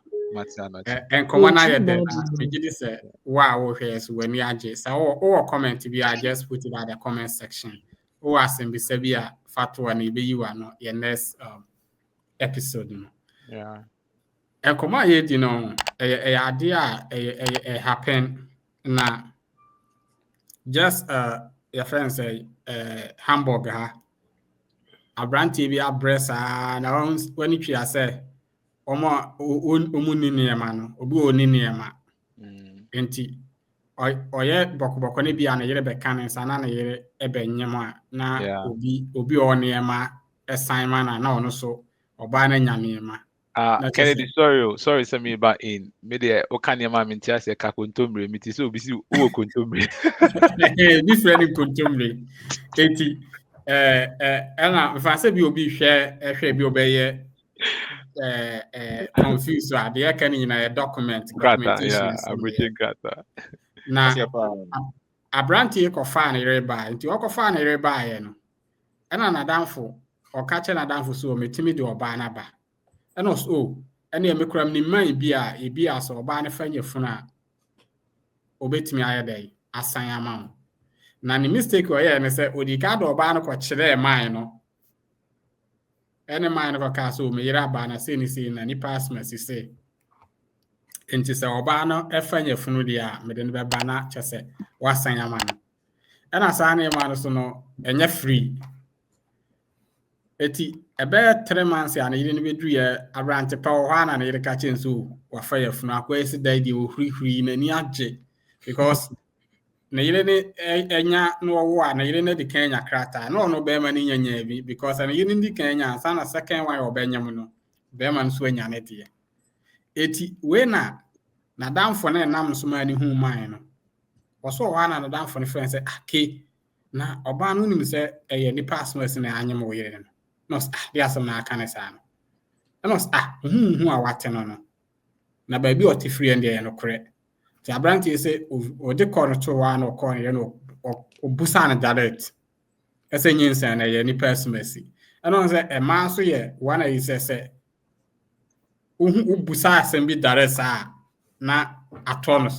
Speaker 5: and come on I then me say wow yes when you adjust so comment be I just put it at the comment section asem be say bia fatwa na be you no your next episode
Speaker 4: yeah
Speaker 5: and come on here idea happen na just your friend say hamburger abranti bi abresa na when you say omu ni niema no obi oni niema enti oye bokoboko ne bia na yere be kan sana na yere ebe nyema na obi o niema assignment na ono so oba na nya niema
Speaker 4: Kennedy sorry send me back in media okaniema minti ase ka kontombre miti so obi si wo kontombre
Speaker 5: different kontombre enti ena fa se bi obi hwe bi obeye confused so they can in a documentation na abranti ko fa na reba nti o ko fa na reba ye no ena na danfo o ka che na danfo so metimi de oba na ba ena so ena me kram ni man bi a so oba na fa nyefuna obetimi aye dai asan ama na ni mistake o ye ne se odika do oba na ko kire man no any man ko ka so me yira ba na se ni se na ni pass me se enti se oba no efanya funu dia me de be ba na chese wasan ama no ena sa na ma no so no enya free eti ebe 3 months ya na yiri ni bedu ye abrante pa o ha na yiri ka chen so wa fa ya funu akwa esi dai di o huri na ni age because na yire ne enya no wo a na yire ne de Kenya krata no no be ma ne nyanya bi because na yire ndi Kenya sa na second one obanyam no be ma nso anya ne de eti we na damfo na nam so ma ni hu man no oso wa na damfo ne friend say ake na oba no nim say eye ni password na anyam wo yire no de asem na aka ne sa no hu a wate no na ba bi oti free ndi no kore ti abranti say o de call to wa no call ye no obusa na direct ese nyinsa na ye ni personality ano say e ma so ye one is say ubusa asem bi direct sa na atom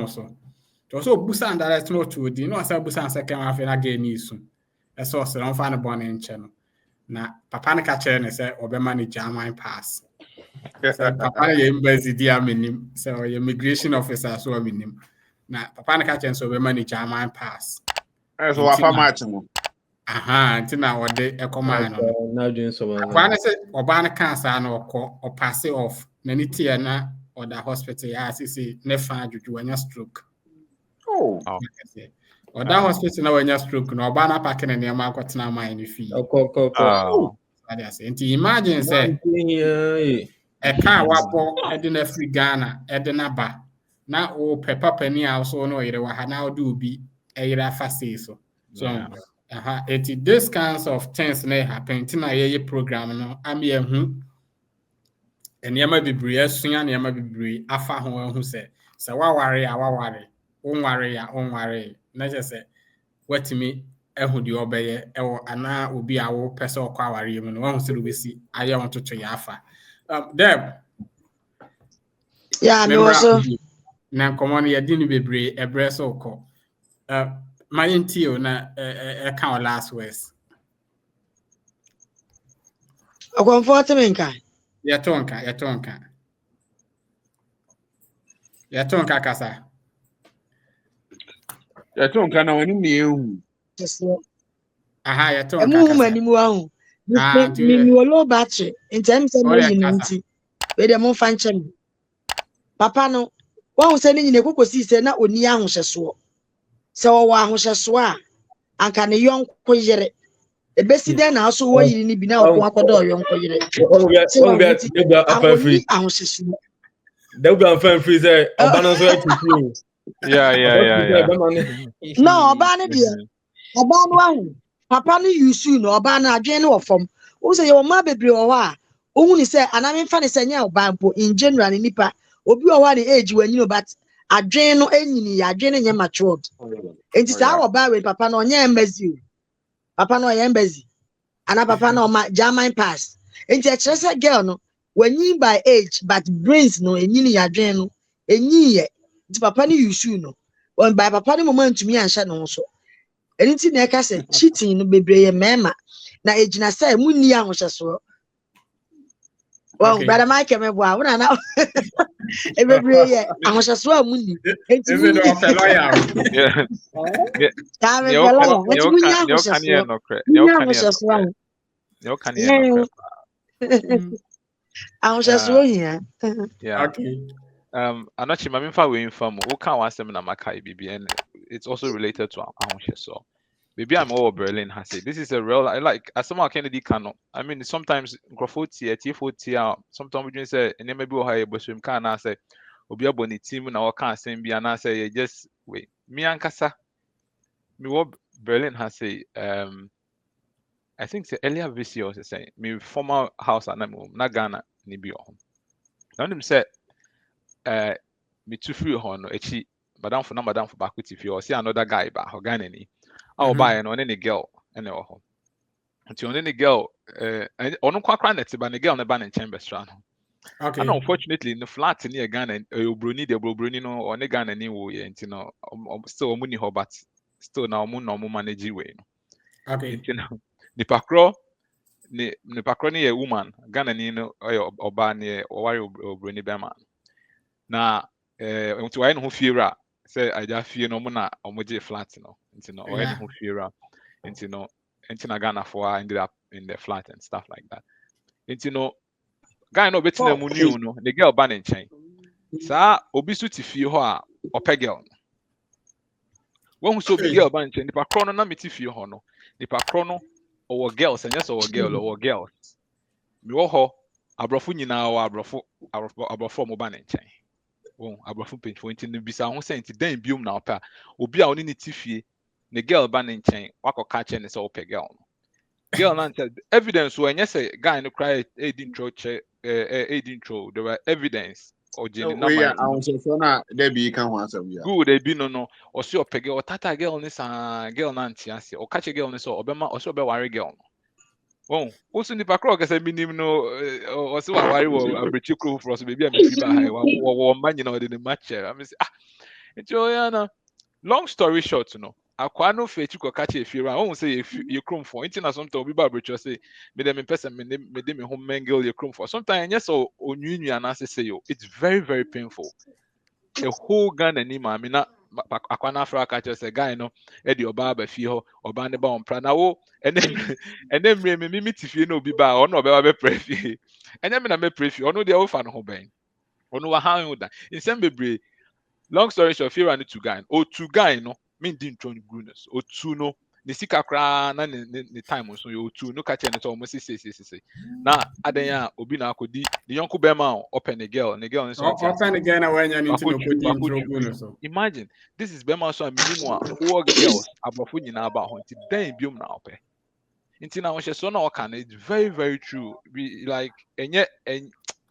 Speaker 5: so to so obusa direct no to di no say obusa second half na ga ni su ese o se no fa na bon enche no na papa na ka chere ne say obema ni German pass so papa na ye embassy di aminim so ye immigration officer so aminim na papa na ka chere so obema ni German pass
Speaker 3: so wa fa match mo
Speaker 5: aha ntina wode ekoma no
Speaker 2: na dwen so ba
Speaker 5: papa na say oba na cancer na o pass off na ni tie na oda hospital ya sisi ne fa adwudwu anya stroke oda hospital na wanya stroke na oba na pack na ne ma akotena man ni fi nti imagine say e ka wapo ede na free Ghana ede na ba na o pepper penny also no yire wa ha na o do bi e yire afase so it this kinds of things may happen tina ye program no am ye hu enema bibiri asua enema bibiri afa ho hu se waware onware na je se watimi ehu di obeye ewo ana obi a wo pese okwa aware mu no hu se rubisi aye won toto ya afa Deb
Speaker 1: yeah me also
Speaker 5: na common ye di ni bibiri ebre so ko my intio na account last words
Speaker 1: o comfort me nka
Speaker 5: ya tonka kasa
Speaker 3: ya tonka na wani ne ehu
Speaker 5: aha ya tonka
Speaker 1: kasa emu mani mu ahu mi wolo battery ntem se me yinunti we dem mfa nchem papa no wa hu se ni nyine kokosi se na oni ahwohyeso se wo ahwohyeso a anka ne yonko yere ebesi den na aso wo yiri ni bi na okon akodo yonko yere
Speaker 2: on get the upper free
Speaker 1: ahwohyeso
Speaker 2: they go and find free say oba no so you
Speaker 4: yeah
Speaker 1: no oba ne de oba no ahu papa no yusu no oba na adwen no ofom wo se ye wo ma bebre wo a ohun ni se aname fa ne se nya oba mpo in general nipa obi wo wa ne age wanyino but adwen no enyini ya adwen ne nya matured enti sa wo ba we papa no nya embassy papa no ya embassy ana papa no ma German pass enti a kire se girl no wanyi by age but brains no enyini ya adwen no enyiye enti papa no yusu no on by papa no moment mi ansha no so enti na ka se cheating no bebre ye mema na ejina se munni ahosheso well brother Mike me boa wona na e bebre ye ahosheso amunni enti
Speaker 5: is it o fellow ya
Speaker 1: ta me fellow enti munni ahosheso ahosheso hia
Speaker 5: okay
Speaker 4: anachi mami fa we inform o kan wa sem na makai bibi and it's also related to ahosheso. Maybe I'm over Berlin has said this is a real like as someone Kennedy cannot. I mean sometimes Grafoti sometimes we just say and maybe we have but swim can say obi aboni team na o can send be and say just wait me ankasa me what Berlin has say I think the earlier this year was saying me former house and na Ghana ni bi on. Now them say me too free on echi madam for back with if you see another guy ba Ghana ni I'll buy an on any girl and until any girl on quite net but the girl on the ban in chamber strand.
Speaker 5: Okay.
Speaker 4: And unfortunately in the flat near Ghana Bruni the Bruni no or Ghana any way and still money but still now moon no manage way.
Speaker 5: Okay.
Speaker 4: The pakro ni a woman Ghana ni no or ban or Bruni Beman. Now until I know who fear say I just fear no more or moje flat no. Or any who fear Ghana for ended up in the flat and stuff like that. Guy no better than you know the girl ban in chain. Sa obi su ti fie ho a ope girl. When we so big girl ban nkyɛn nipa korɔ no na meti fie hɔ no nipa korɔ no ɔwɔ girls ɛnyɛ sɛ ɔwɔ girl ɔwɔ girls me wɔ hɔ aborɔfo nyinaa wɔ aborɔfo ɔmo ba ne nkyɛn wɔn aborɔfo mpanyinfoɔ nti no bisa ho sɛ nti dan biom na ɔpɛ a obi a ɔne ne ti fie ne girl ba ne nkyɛn wakɔ ka kyerɛ ne sɛ ɔpɛ girl no girl na nkyɛn evidence wɔ ɛnyɛ sɛ guy no cry edi ntro kyɛ edi ntro there were evidence ɔgye ne
Speaker 3: we
Speaker 4: number
Speaker 3: are so na there be can one some ya
Speaker 4: good ebi no ɔsi ɔpɛ girl ɔtata girl ne saa girl na nte ase ɔka kyerɛ girl ne sɛ ɔbɛma ɔsi ɔbɛware girl no wɔn wosu nipa korɔ kɛse bi nim no ɔsi waware wɔ abirikyi kuro foforɔ so beebi a mefiri ba ha wɔ mma nyina ɔde ne mma kyerɛ ami sɛ nti ɔyɛ na long story short no akwa no fe chiko ka che efie ra won say ye kromfo nti na sometimes obi ba abrecho say me dem person me de me home mingle ye kromfo sometimes yes so onwinwi na say yo it's very very painful a whole Ghana ni ma me na akwa na afra ka che say guy no e de oba ba fie ho oba ne ba on pra na wo ene me mi tifie na obi ba ono oba ba pre fie enya me na me pre fie ono de wo fa no ho ben ono wa ha hu da insem bebre long story short fear and two guy no mean didn't try goodness or two no the sika kra na the time so you two no catch any so almost say na adenya obi na akodi the young bema open the girl so
Speaker 5: open again when you need to goodness.
Speaker 4: Imagine this is bema so minimum four girls abofo nyina aba ho nti dan biom na ope nti na wo hye so na o kan it's very very true we like enya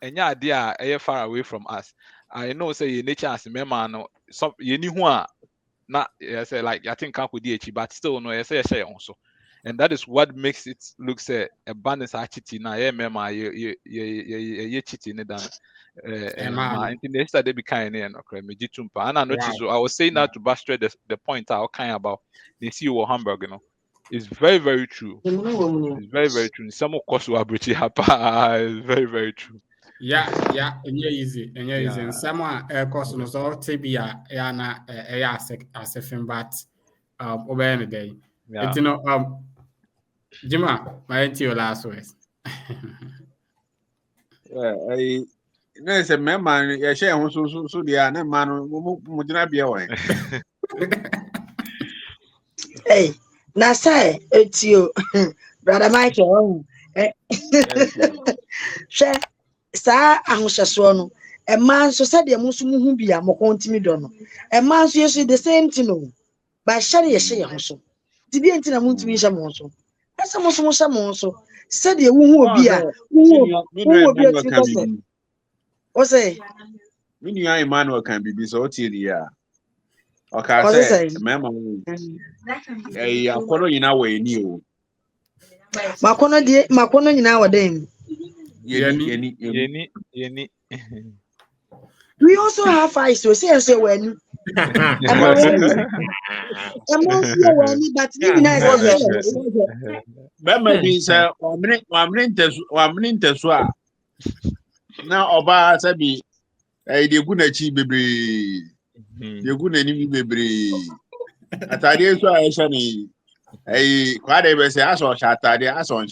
Speaker 4: ade a far away from us. I know say your nature as mema no some ye ni hu a na say like I think can di echi but still no say share also and that is what makes it look say a balance achiti na ye mema ye chiti ne dan ma instead they be kind no kra me gitumpa and I notice so I was saying that to illustrate the point I was kind about the CEO Hamburg, you know. It's very very true. It's very very true. Some of course will abridge hapa. It's very very true.
Speaker 5: Yeah, and easy. And someone course no so tibia na as a film but over any day.
Speaker 4: Yeah.
Speaker 5: You know Jima, my your last words.
Speaker 3: I no say me man ya share ho so dia na man mo dina bia wan.
Speaker 1: Hey, na say etio brother Michael share saa ahoshaso no e man so said dem so muhu bia mo kontimi do no e man so yeso the same thing no ba share ye share ho so ti bi enti na mo ntimi share mo so asa mo so mo share mo so said ye wuhu obi a wuhu obi a ti ko so o say
Speaker 3: me nua Emmanuel kan bibi so o ti ri a o ka say mema akono nyina wa eni o makono nyina wa dem.
Speaker 4: Yeni.
Speaker 1: We also have eyes, so say when.
Speaker 3: But maybe sir, 1 minute so now oba sabi dey go na chi bebre dey go na ni bebre atade so aisha ni kwa dey be say aso shatade aso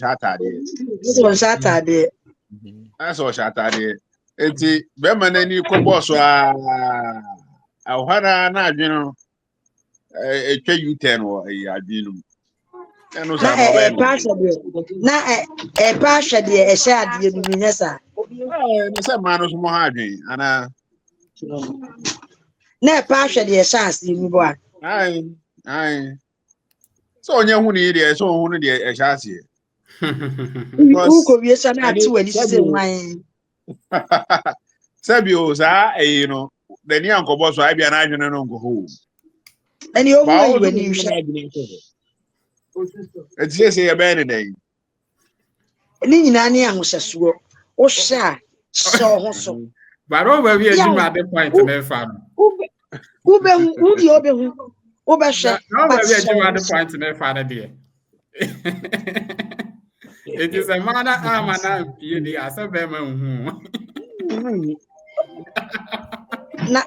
Speaker 3: shatade enti be manani ko boss a ahwara na adweno etwa U10 wo adwenu eno sa mo be
Speaker 1: na pasha de e sha ade bi nyesa
Speaker 3: no say man so mo ha adwen ana
Speaker 1: na pasha de e sha ase mi bo a
Speaker 3: ai so onye hu ni de so hu ni de e sha ase
Speaker 1: uko wie sha na ati wani se wan
Speaker 3: sabio za no the ni ankobo so abia na adwene no nko
Speaker 1: ani o hu wani hwe
Speaker 3: eti se ye be ne den
Speaker 1: ni nyina ni ahoshaso o hwa so ho so
Speaker 5: baro ba bi adwuma de point na fa no
Speaker 1: ube udi obehu ube hwe
Speaker 5: no ba bi adwuma de point na fa na de it is a man amana pie di asabe ma hu
Speaker 1: na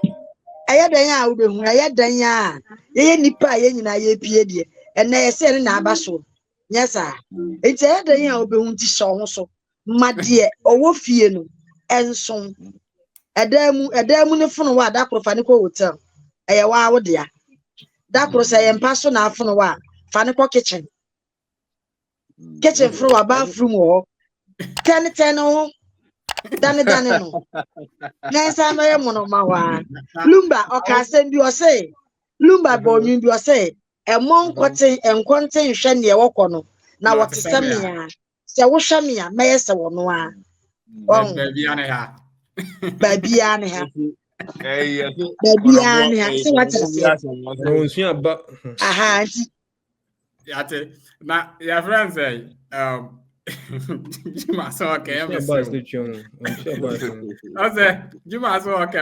Speaker 1: ayadan a ubehu ayadan a ye nipa ye nyina ye pie die ena ye se na aba so nyesa enti ayadan a ubehu ti so ho so made owo fie no enso edamu ne funu wa da krofa ne ko hotel eye wa wo dia da kro say yempa so na afono wa fa ne ko kitchen kitchen fro wa bathroom wo ten ho dane no nensa ma yemo no ma wa lumba o ka asem bi o say lumba bonyu bi o say enkonten hwe ne wokọ no na wote semia se wo hwe me a meyese wo no a
Speaker 5: Baby ane ha.
Speaker 1: baby ane ha
Speaker 3: yes.
Speaker 1: baby ane ha se what is it
Speaker 2: No nsia ba.
Speaker 1: aha nti
Speaker 5: Yate. Na your friend say Juma so okay.
Speaker 2: Ba station. Nsia ba.
Speaker 5: I say Juma so okay.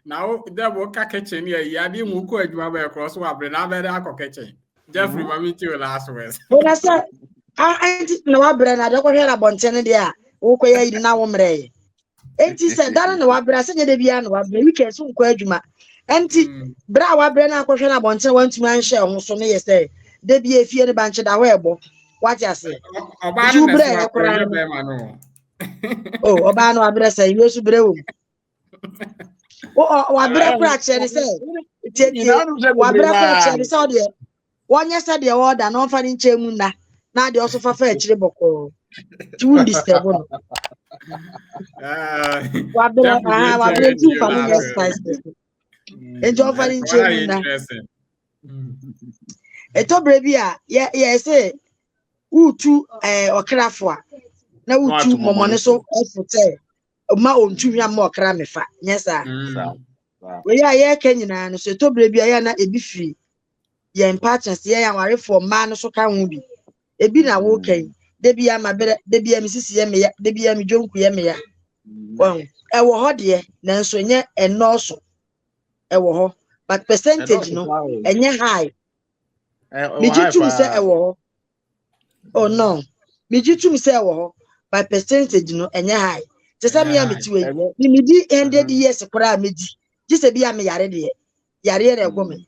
Speaker 5: Now there wo ka kitchen here. Ya di mu ko adwuma ba cross wa bre na be da ko kitchen. Jeffrey mami ti o last words.
Speaker 1: ona say anti na wa bre na de ko hwe na bonten de a wo ko ya yi na wo mre enti se dara na wa bre se nye de bia na wa bre weekend so nko adwuma enti bra wa bre na ko hwe na bonten wantumi anhye ho so ne yese de bia efie ne banche da ho ebo what you say
Speaker 5: Oba no bre ko be ma no.
Speaker 1: oh oba no abre se yi su bre wo o wa bre kura chere se wa bre kura chere se o de wonye se de order no fa ni nchemu na de oso fa fa chire boko tu disturb no wa bre tu fa ni spice enjo fa ni nchemu na eto bre bi a ye se utu okrafo a na utu momone so ofote ma ontu hwa ma okra mefa nyesa we ya ye kenyina no so eto bre bi a ya na ebi firi ye partners ye ya ware for ma no so ka hu bi ebi na wo kan de bia ma bere de bia mi sisi ye me ya de bia mi jonku ye me ya won e wo ho de nanso nye enoso e wo ho but percentage no enye high mi jitu mi se e wo ho oh no mi jitu mi se e wo ho but percentage no enye high te se me ya metiwe ni mi di 100 years kora medi jise bia me yare de yare re go me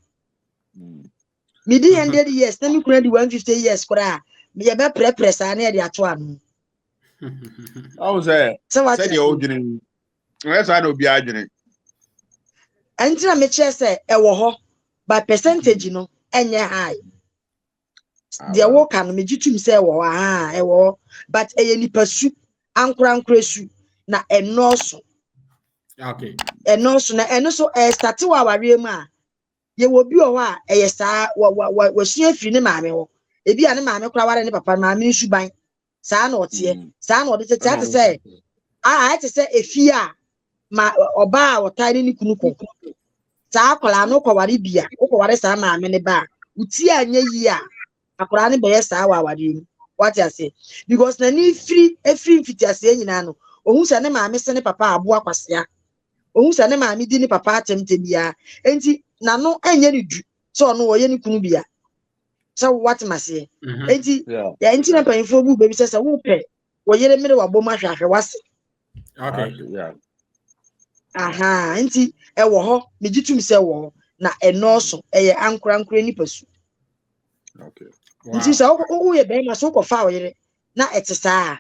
Speaker 1: mi di 100 years na mi kura di 150 years kora me ye be press na de ato anu
Speaker 3: I say the old dream. Yes, I know be adwene.
Speaker 1: Antina me che say e wo ho by percentage no enye high. Dia wo kan me gitum say wo e wo but eye nipa su ankura su na enoso.
Speaker 5: Okay.
Speaker 1: Enoso na eno so start wa ware mu a ye wo bi o ho a eye saa wo sua firi ne maame wo. Ebi a ne maame kura ware ne papa maame nsu ban. Saa na otie saa na ode tete ate say ate say efia ma oba a wotare ni kunuko saa akola no kware bia kware saa maame ne ba uti anya yi a akola ne be saa wa ware ni what you say because na ni free mfiti ase nyina no ohun se ne maame se ne papa abo akwasea ohun se ne maame di ne papa atemte bia enti na no anya ni du so no wo ye ni kunu bia so what mase enti ya enti na panfo bu bebi se wo pe wo yere mere wa bom ahwahwe wase
Speaker 5: okay
Speaker 3: Yeah.
Speaker 1: aha enti e wo ho me gitum se wo na enoso eye ankura ni pasu
Speaker 3: Okay.
Speaker 1: nti se wo ye be ma so ko fa wo yere na etesa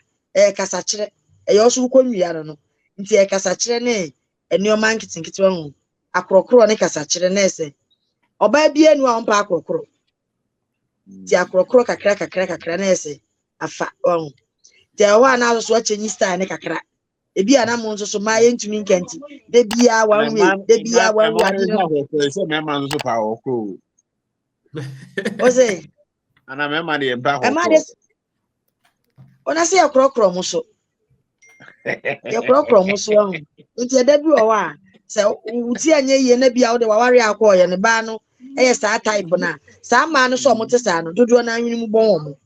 Speaker 1: kasa kire eye so ko nwia no nti kasa kire ne enioma nkitinkiti ho akrokro ne kasa kire na ese oba bia nu a ompa akrokro ti akrokro kakra na ese afa ti wa na so chenyi style ne kakra ebi ana mo nso so ma ye ntumi nkanti de bia one way
Speaker 3: So me man so pa okro.
Speaker 1: o say
Speaker 3: Ana me man dey empa
Speaker 1: e ma de ona se akrokro mo so ye akrokro mo so nti e da bi o wa se uti anye ye na bia wo de waware akọ ye ne ba no e saa type na saa ma no so mo te saa no dodo na ahwini mu bon wo mo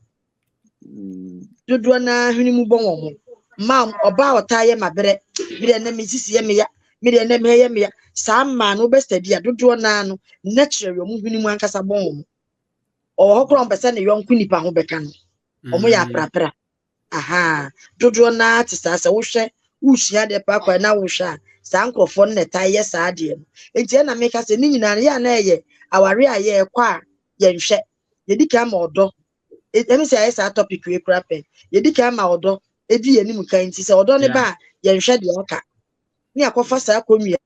Speaker 1: dodo na ahwini mu bon wo mo mam oba otaye mabere bire na misisi ye meya bire na me ye meya saa ma no be stadia dodo na no natural mu hwini mu ankasa bon wo mo o hokro mpese ne yonku nipa ho beka no o mo ya prapra aha dodo na te saa se wo hwe uhyia de pa kwa na wo hwe saa nkrofo ne taye saa de no enti na me ka se ni nyina ya na eye aware aye kwa ye nhwe ye dika ma odo emi se aye saa topic we kra pen ye dika ma odo edi eni mu kan ti se odo ne ba ye nhwe de oka ni akofa saa komia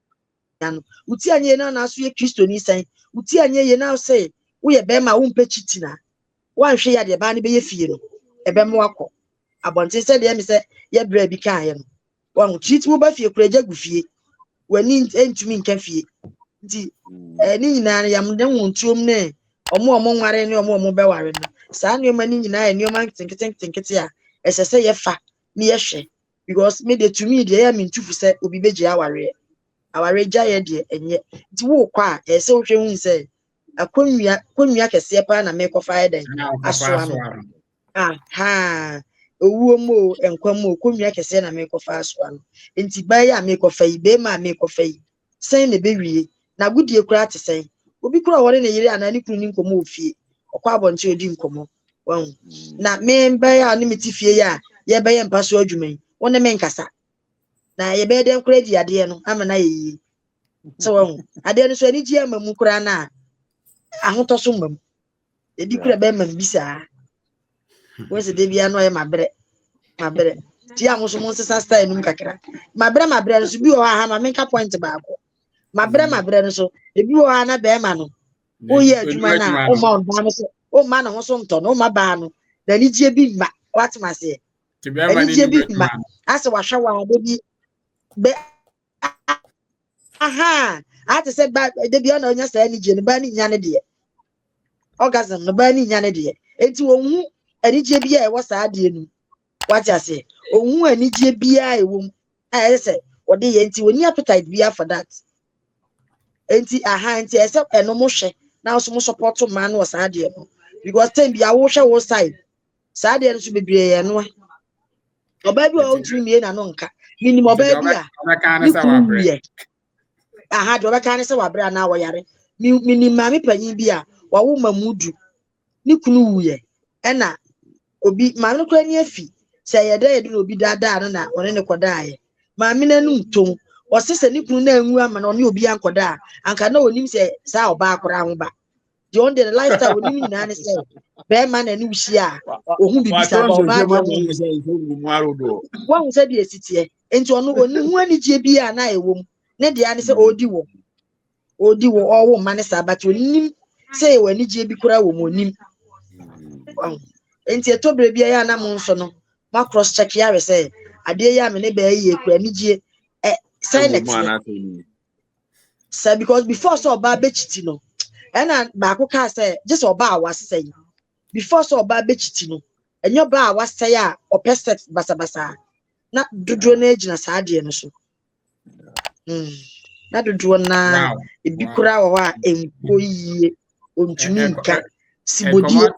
Speaker 1: no uti anye na so ye kristo ni san uti anye ye na say wo ye be ma wo mpe chitina wan hwe ya de ba ne be ye fie no ebe mo akọ abonte se de me se ye bra bi kan ye no wan treat wo ba fie kura jagu fie wani entumi nka fie nti ni nyina yam de wontuom ne omo nware ne omo be ware no saa ne ma ni nyina ya ne ma tinkete a esese ye fa ni ye hwe because me de to me de ya me ntufu se obi beji aware gya ye de enye nti wo kwa ese wo hwe hu se akonua kese pa na me kofa ye den asoa no aha owuo mo enkwamo konua kese na me kofa asoa no nti ba ya me kofa yi be ma me kofa yi sen ne be wie na gudie kura te sen obi kura wore ne yire anani kunu ni nkomo ofie okwa abonche odi nkomo wan na me ba ya ne metifie ya ye be ye mpaso adwuman wona me nkasa na ye be den kura di ade no amana ye so wan ade no so ani ji amamu kura na ahotoso mbam edi kura be mam bisa wese de bia no ye mabre ti amuso mo sesa style num kakra mabre no so bi o ha ma menka point baako mabre no so ebi o ha na be ma no o ye adwuma na o ma on ba no so o ma na ho so nto no o ma ba no na ni gie bi ma what ma say
Speaker 5: ti be ma ni
Speaker 1: bi ma ase wa hwa wa de bi be aha ate se ba de bi ona onya sa ni gie no ba ni nya ne de orgasm no ba ni nya ne de enti wo hu anigye bia e wo saa de nu wati ase ohun anigye bia e wo ese wo de ye enti woni appetite bia for that enti aha enti ese eno mo hwe na so mo support man wo saa de no because time bia wo hwe wo side saa de no so bebre ye no oba bi o ntumi mie na no nka minim oba bia aha de oba kan se wabre na wo yare minim ma me panyin bia wa wo mamudu ni kunu wuye ena obi maame kura ni afi se ye do obi dada no na one ne koda ye maame nanum ton o sese ni kunu na anwu ama na one obi ankoda anka na onim se sa oba akora ho ba the on the lifestyle onim nyina ne se be ma na ni wuhie a ohun bibi sa ba oba de won se bi esitie enti ono oni hu anigye bi a na ewom ne de ane se odi wo owo ma ne sa ba ti onim se we anigye bi kura wo monim enti etobre bia ya na mo nso no ma cross check ya we say ade ya me ne ba ye kura nigye silent say because before so oba bechiti no ena ba ko ka say just oba awasay before so oba bechiti no enyo ba awasay a opestet basabasa na dodo na agina sa ade no so na dodo na ebi kura wo a enkoyie ontumi nka sibodie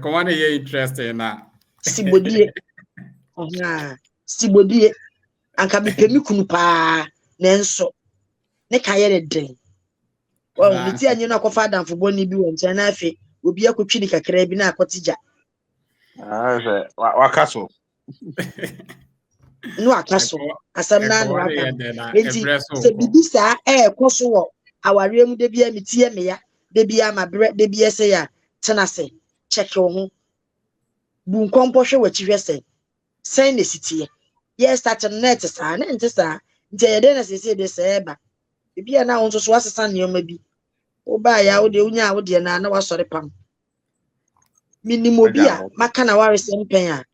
Speaker 5: come on here interesting na
Speaker 1: sibodie sibodie anka bipemi kunu pa nenso ne kaye ne den wa nti anyi na kofa adamfo boni bi won nche na afi obi akotwi ni kakra bi na akotija
Speaker 3: wakaso
Speaker 1: no akaso asam na no aka nti se bibi sa koso wo aware mu de bia metie me ya de bia mabre de bia se ya tena se check wo ho bu nkompo hwe wachi hwese sen ne sitie yes start net sa na nti sa nti ye de na se de se ba bibia na won so asesa neoma bi wo ba ya wo de unya wo de na wasore pam minimo bi a maka na ware sempen a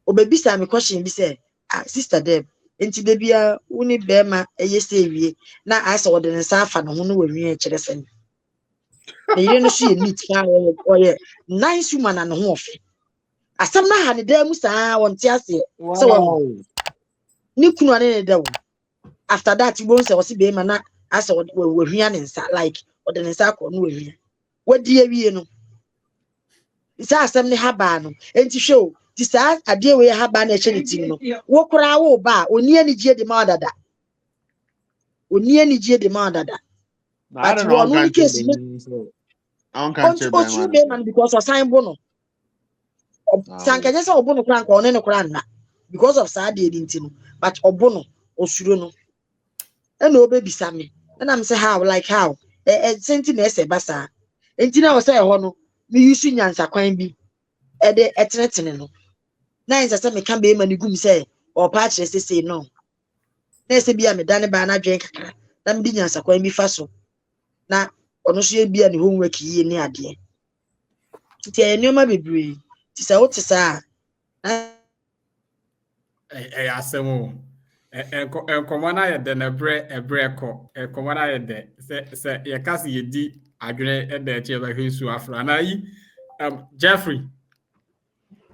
Speaker 1: obebisa me question bi se sister Deb nti de bia woni be ma eyese ewie na asa wo de nsa afa no ho no wawie kire sen na yire no so ye neat fa oye nice woman na no ho ofe asam na ha ne da mu saa wonte ase so wo ni kunu ane ne da wo after that you won't say wasi be ma na asa wo hwia ne nsa like wo de nsa akọ no wawie wadi awie no isa asam ne haba no enti hwe ti sa ade we haba na eche ne tim no wo kura wo ba oni anigye de ma dada but wo no case no
Speaker 3: on kan che
Speaker 1: be man because of sign bono sankanya sa obono kura nka one ne kura na because of sa ade enti no but obono osuro no na obebisa me na am say how senti na ese basa enti na wo say ho no me yusu nyansa kwan bi de etenetene no na nsa say me kan be ma ni gum say o pa kire say no na ese bia me dane ba na dwen kakra na me di nyansa kwan bi fa so na ɔno so yɛ bia ne homework yie ne adeɛ nti ɛyɛ nneɛma bebree nti sɛ wote saa
Speaker 5: asɛm o nkɔmmɔ no ayɛ dɛ na ɛberɛ kɔ nkɔmmɔ no ayɛ dɛ sɛ yɛka sɛ yɛdi adwene ɛda akyi yɛbɛhwɛ nsuo aforo anaa yi Jeffrey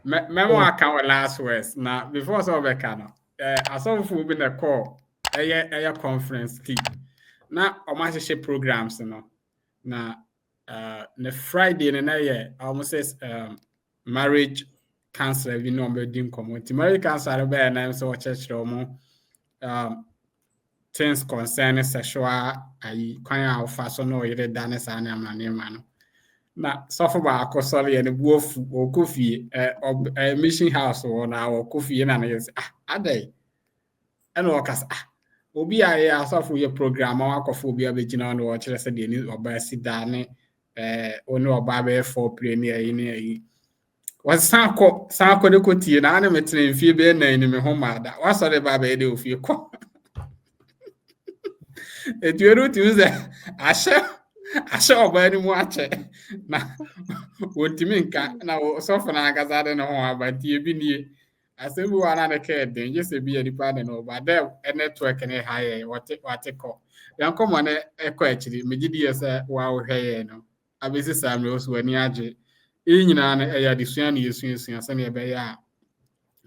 Speaker 5: mɛmo aka wɔ last words na before sɛ wɔbɛka no asɔfofoɔ bi na ɛkɔɔ ɛyɛ conference ti na ɔmo ahyehyɛ programs no na ne Friday no na yɛ almost marriage counselor bi na ɔmo bɛdi nkɔmmɔ nti marriage counselor no bɛyɛ na sɛ wɔkyerɛkyerɛ ɔmo things concerning sexual kwan a wɔfa so na ɔyere da ne saa ne amanneɛma no na sɔfo baako sɔre yɛ ne bu afu ɔkɔ fie mission house wɔ na ɔkɔ fie na ne yɛ sɛ adai ɛna ɔkasa obi a yɛ asɔfo yɛ program a wakɔfo obi a bɛgyina no wɔkyerɛ sɛ deɛ ni ɔbaa si da ne ɔne ɔbaa bɛyɛ foreplay ne ayi wɔsan kɔ ne kɔtie na ane metena mfie bɛyɛ nan ne me ho ma da wasɔre ba bɛyɛ de ofie kɔ etuero tu sɛ ahyɛ ɔbaa ni mu akyɛ na wɔntimi nka na sɔfo na ankasa de ne ho abantie bi nie asɛm bi wɔ na ne ka ɛden gye sɛ bi yɛ nipa ne no ba dɛ network ne ha yɛ wɔte kɔ yɛn kɔmɔ ne ɛkɔ akyiri megye di yɛ sɛ wɔahwɛ yɛ no abɛsi saa mmerɛ osu ani agye ɛyi nyinaa no ɛyɛ adesua ne yɛsuasua sɛnea ɛbɛyɛ a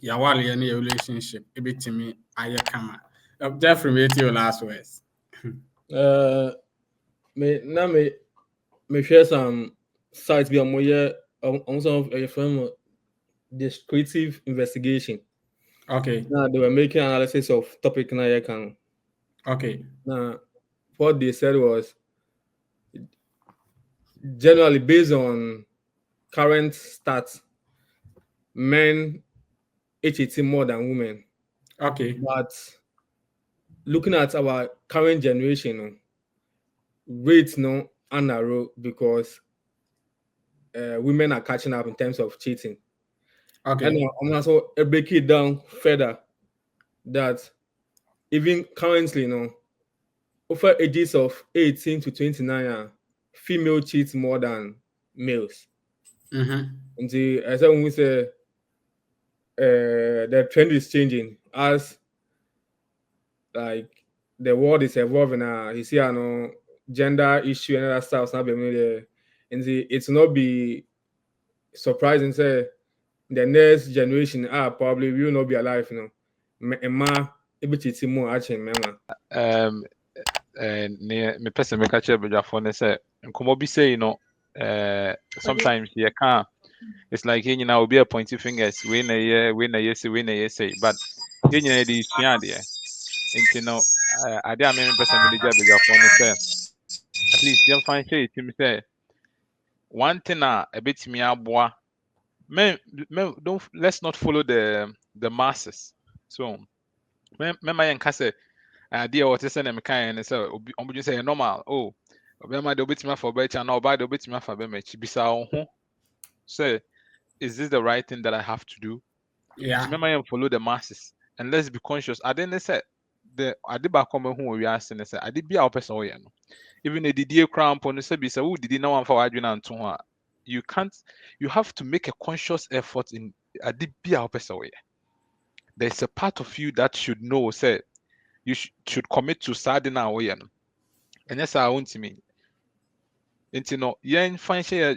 Speaker 5: yɛawaleɛ ne yɛ relationship ɛbɛtumi ayɛ kama Jeffrey meti your last words
Speaker 2: me share some sites be on some of a firm descriptive investigation.
Speaker 5: Okay.
Speaker 2: Now they were making analysis of topic now you can.
Speaker 5: Okay.
Speaker 2: Now what they said was generally based on current stats, men HAT more than women.
Speaker 5: Okay.
Speaker 2: But looking at our current generation, rates no narrow because women are catching up in terms of cheating.
Speaker 5: Okay.
Speaker 2: And I'm also break it down further that even currently, over ages of 18 to 29, female cheats more than males.
Speaker 5: Mm-hmm.
Speaker 2: And as when we say the trend is changing as like the world is evolving. You see, gender issue and other stuff not being there, and it's not be surprising. Say the next generation probably will not be alive. Emma, it's more actually,
Speaker 4: me person make a check with your phone. Say, come be say sometimes you can't. It's like will be a pointy fingers. When a year say, but the there. And I did a person with the phone. Say, at least you'll find say say one thing a bit me aboa. Men don't let's not follow the masses. So remember and say idea what is them kind and say just say normal. Oh, remember the bit me for better now by the bit me for better bisa say is this the right thing that I have to do?
Speaker 5: Yeah.
Speaker 4: Remember and follow the masses and let's be conscious. I didn't say the I did back come who we are saying say I did be our person no. Even a DDA crown on the say who did no one for Adrian and to you can't you have to make a conscious effort in a did be our person. There's a part of you that should know say you should commit to Sardina way and yes I want to mean. And yeah, find say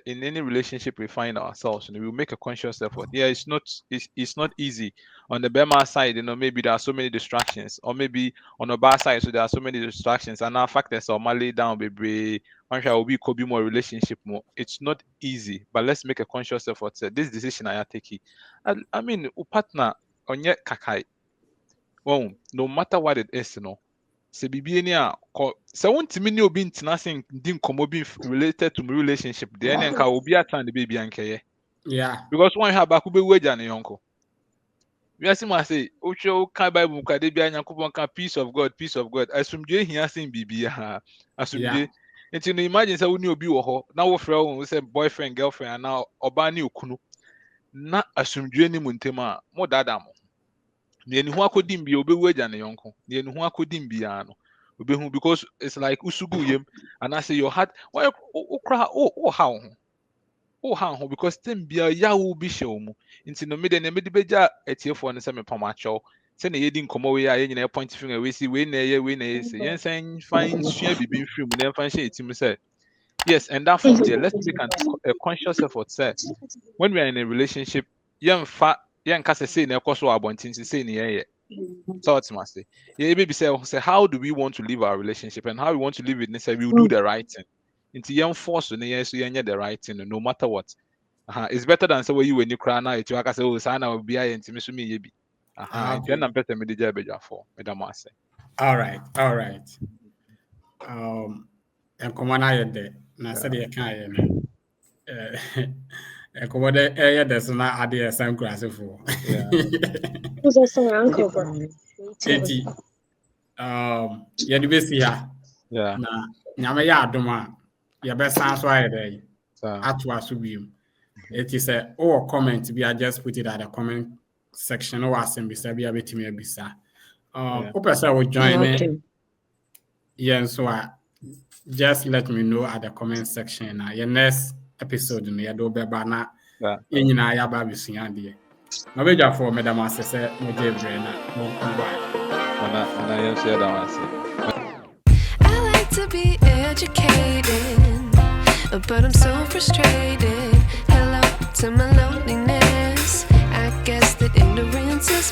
Speaker 4: in any relationship we find ourselves, we will make a conscious effort. Yeah, it's not easy. On the Bema side, maybe there are so many distractions, or maybe on the bar side, so there are so many distractions. And our factors are lay down, baby. Could be more relationship more. It's not easy, but let's make a conscious effort. Say, this decision I take it. I mean, partner on yet kakai. Well, no matter what it is, se bibi ni a se wontimi ne obi ntina sen din komo bi related to my relationship the any nka obi atan the baby ankeye
Speaker 5: yeah
Speaker 4: because one have back be wager na yonko we asim say o hwe ka bible ka de bia nyankopon ka peace of god asumdwe hia sen bibi ha asumdwe nti no imagine say woni obi wo ho na wo frɛ wo say boyfriend girlfriend na oba ne okunu na asumdwe ni muntema mo dada mo ne hu akodim bi obewu agya ne yonko ne hu akodim bi ano because it's like usugu yem, and I say your heart. Why cry? How because then be a yahu be show mu. Into no mid and the mid beja at here for an semi pamacho. Send a yedin come away, I point finger, we see when they say, yes, and fine, share be being free, then find shade to me say. Yes, and that from there, let's take a conscious effort. Say, when we are in a relationship, young case say, na koso abontin say ni so it's must say. Yeah, baby say, how do we want to live our relationship and how we want to live it? Say, we will do the right thing. Into young force, so you the right thing, no matter what. It's better than say when you cry now, you can say, oh, sana will be intimacy me yebi.
Speaker 5: Okay.
Speaker 4: Then I'm better me the job for, Madam Marse.
Speaker 5: All right. And come on, I there. Na said you can't. And come on, there. There's not idea some grass for.
Speaker 7: Who's also uncle?
Speaker 5: Eti. Yeah, the best here.
Speaker 4: Yeah.
Speaker 5: Na nyame ya adoma. Ya be san so aye dey. Atwa so biom. It is a comment be I just put it at the comment section or ask be say be abetimi abisa. Person will join me. Yeah, so just let me know at the comment section. Your next episode, you do be bana. You know, I ba bisunya de. My beja for Madam Marse say no dey brain
Speaker 6: I like to be educated, but I'm so frustrated. Hello to my loneliness. I guess that ignorance is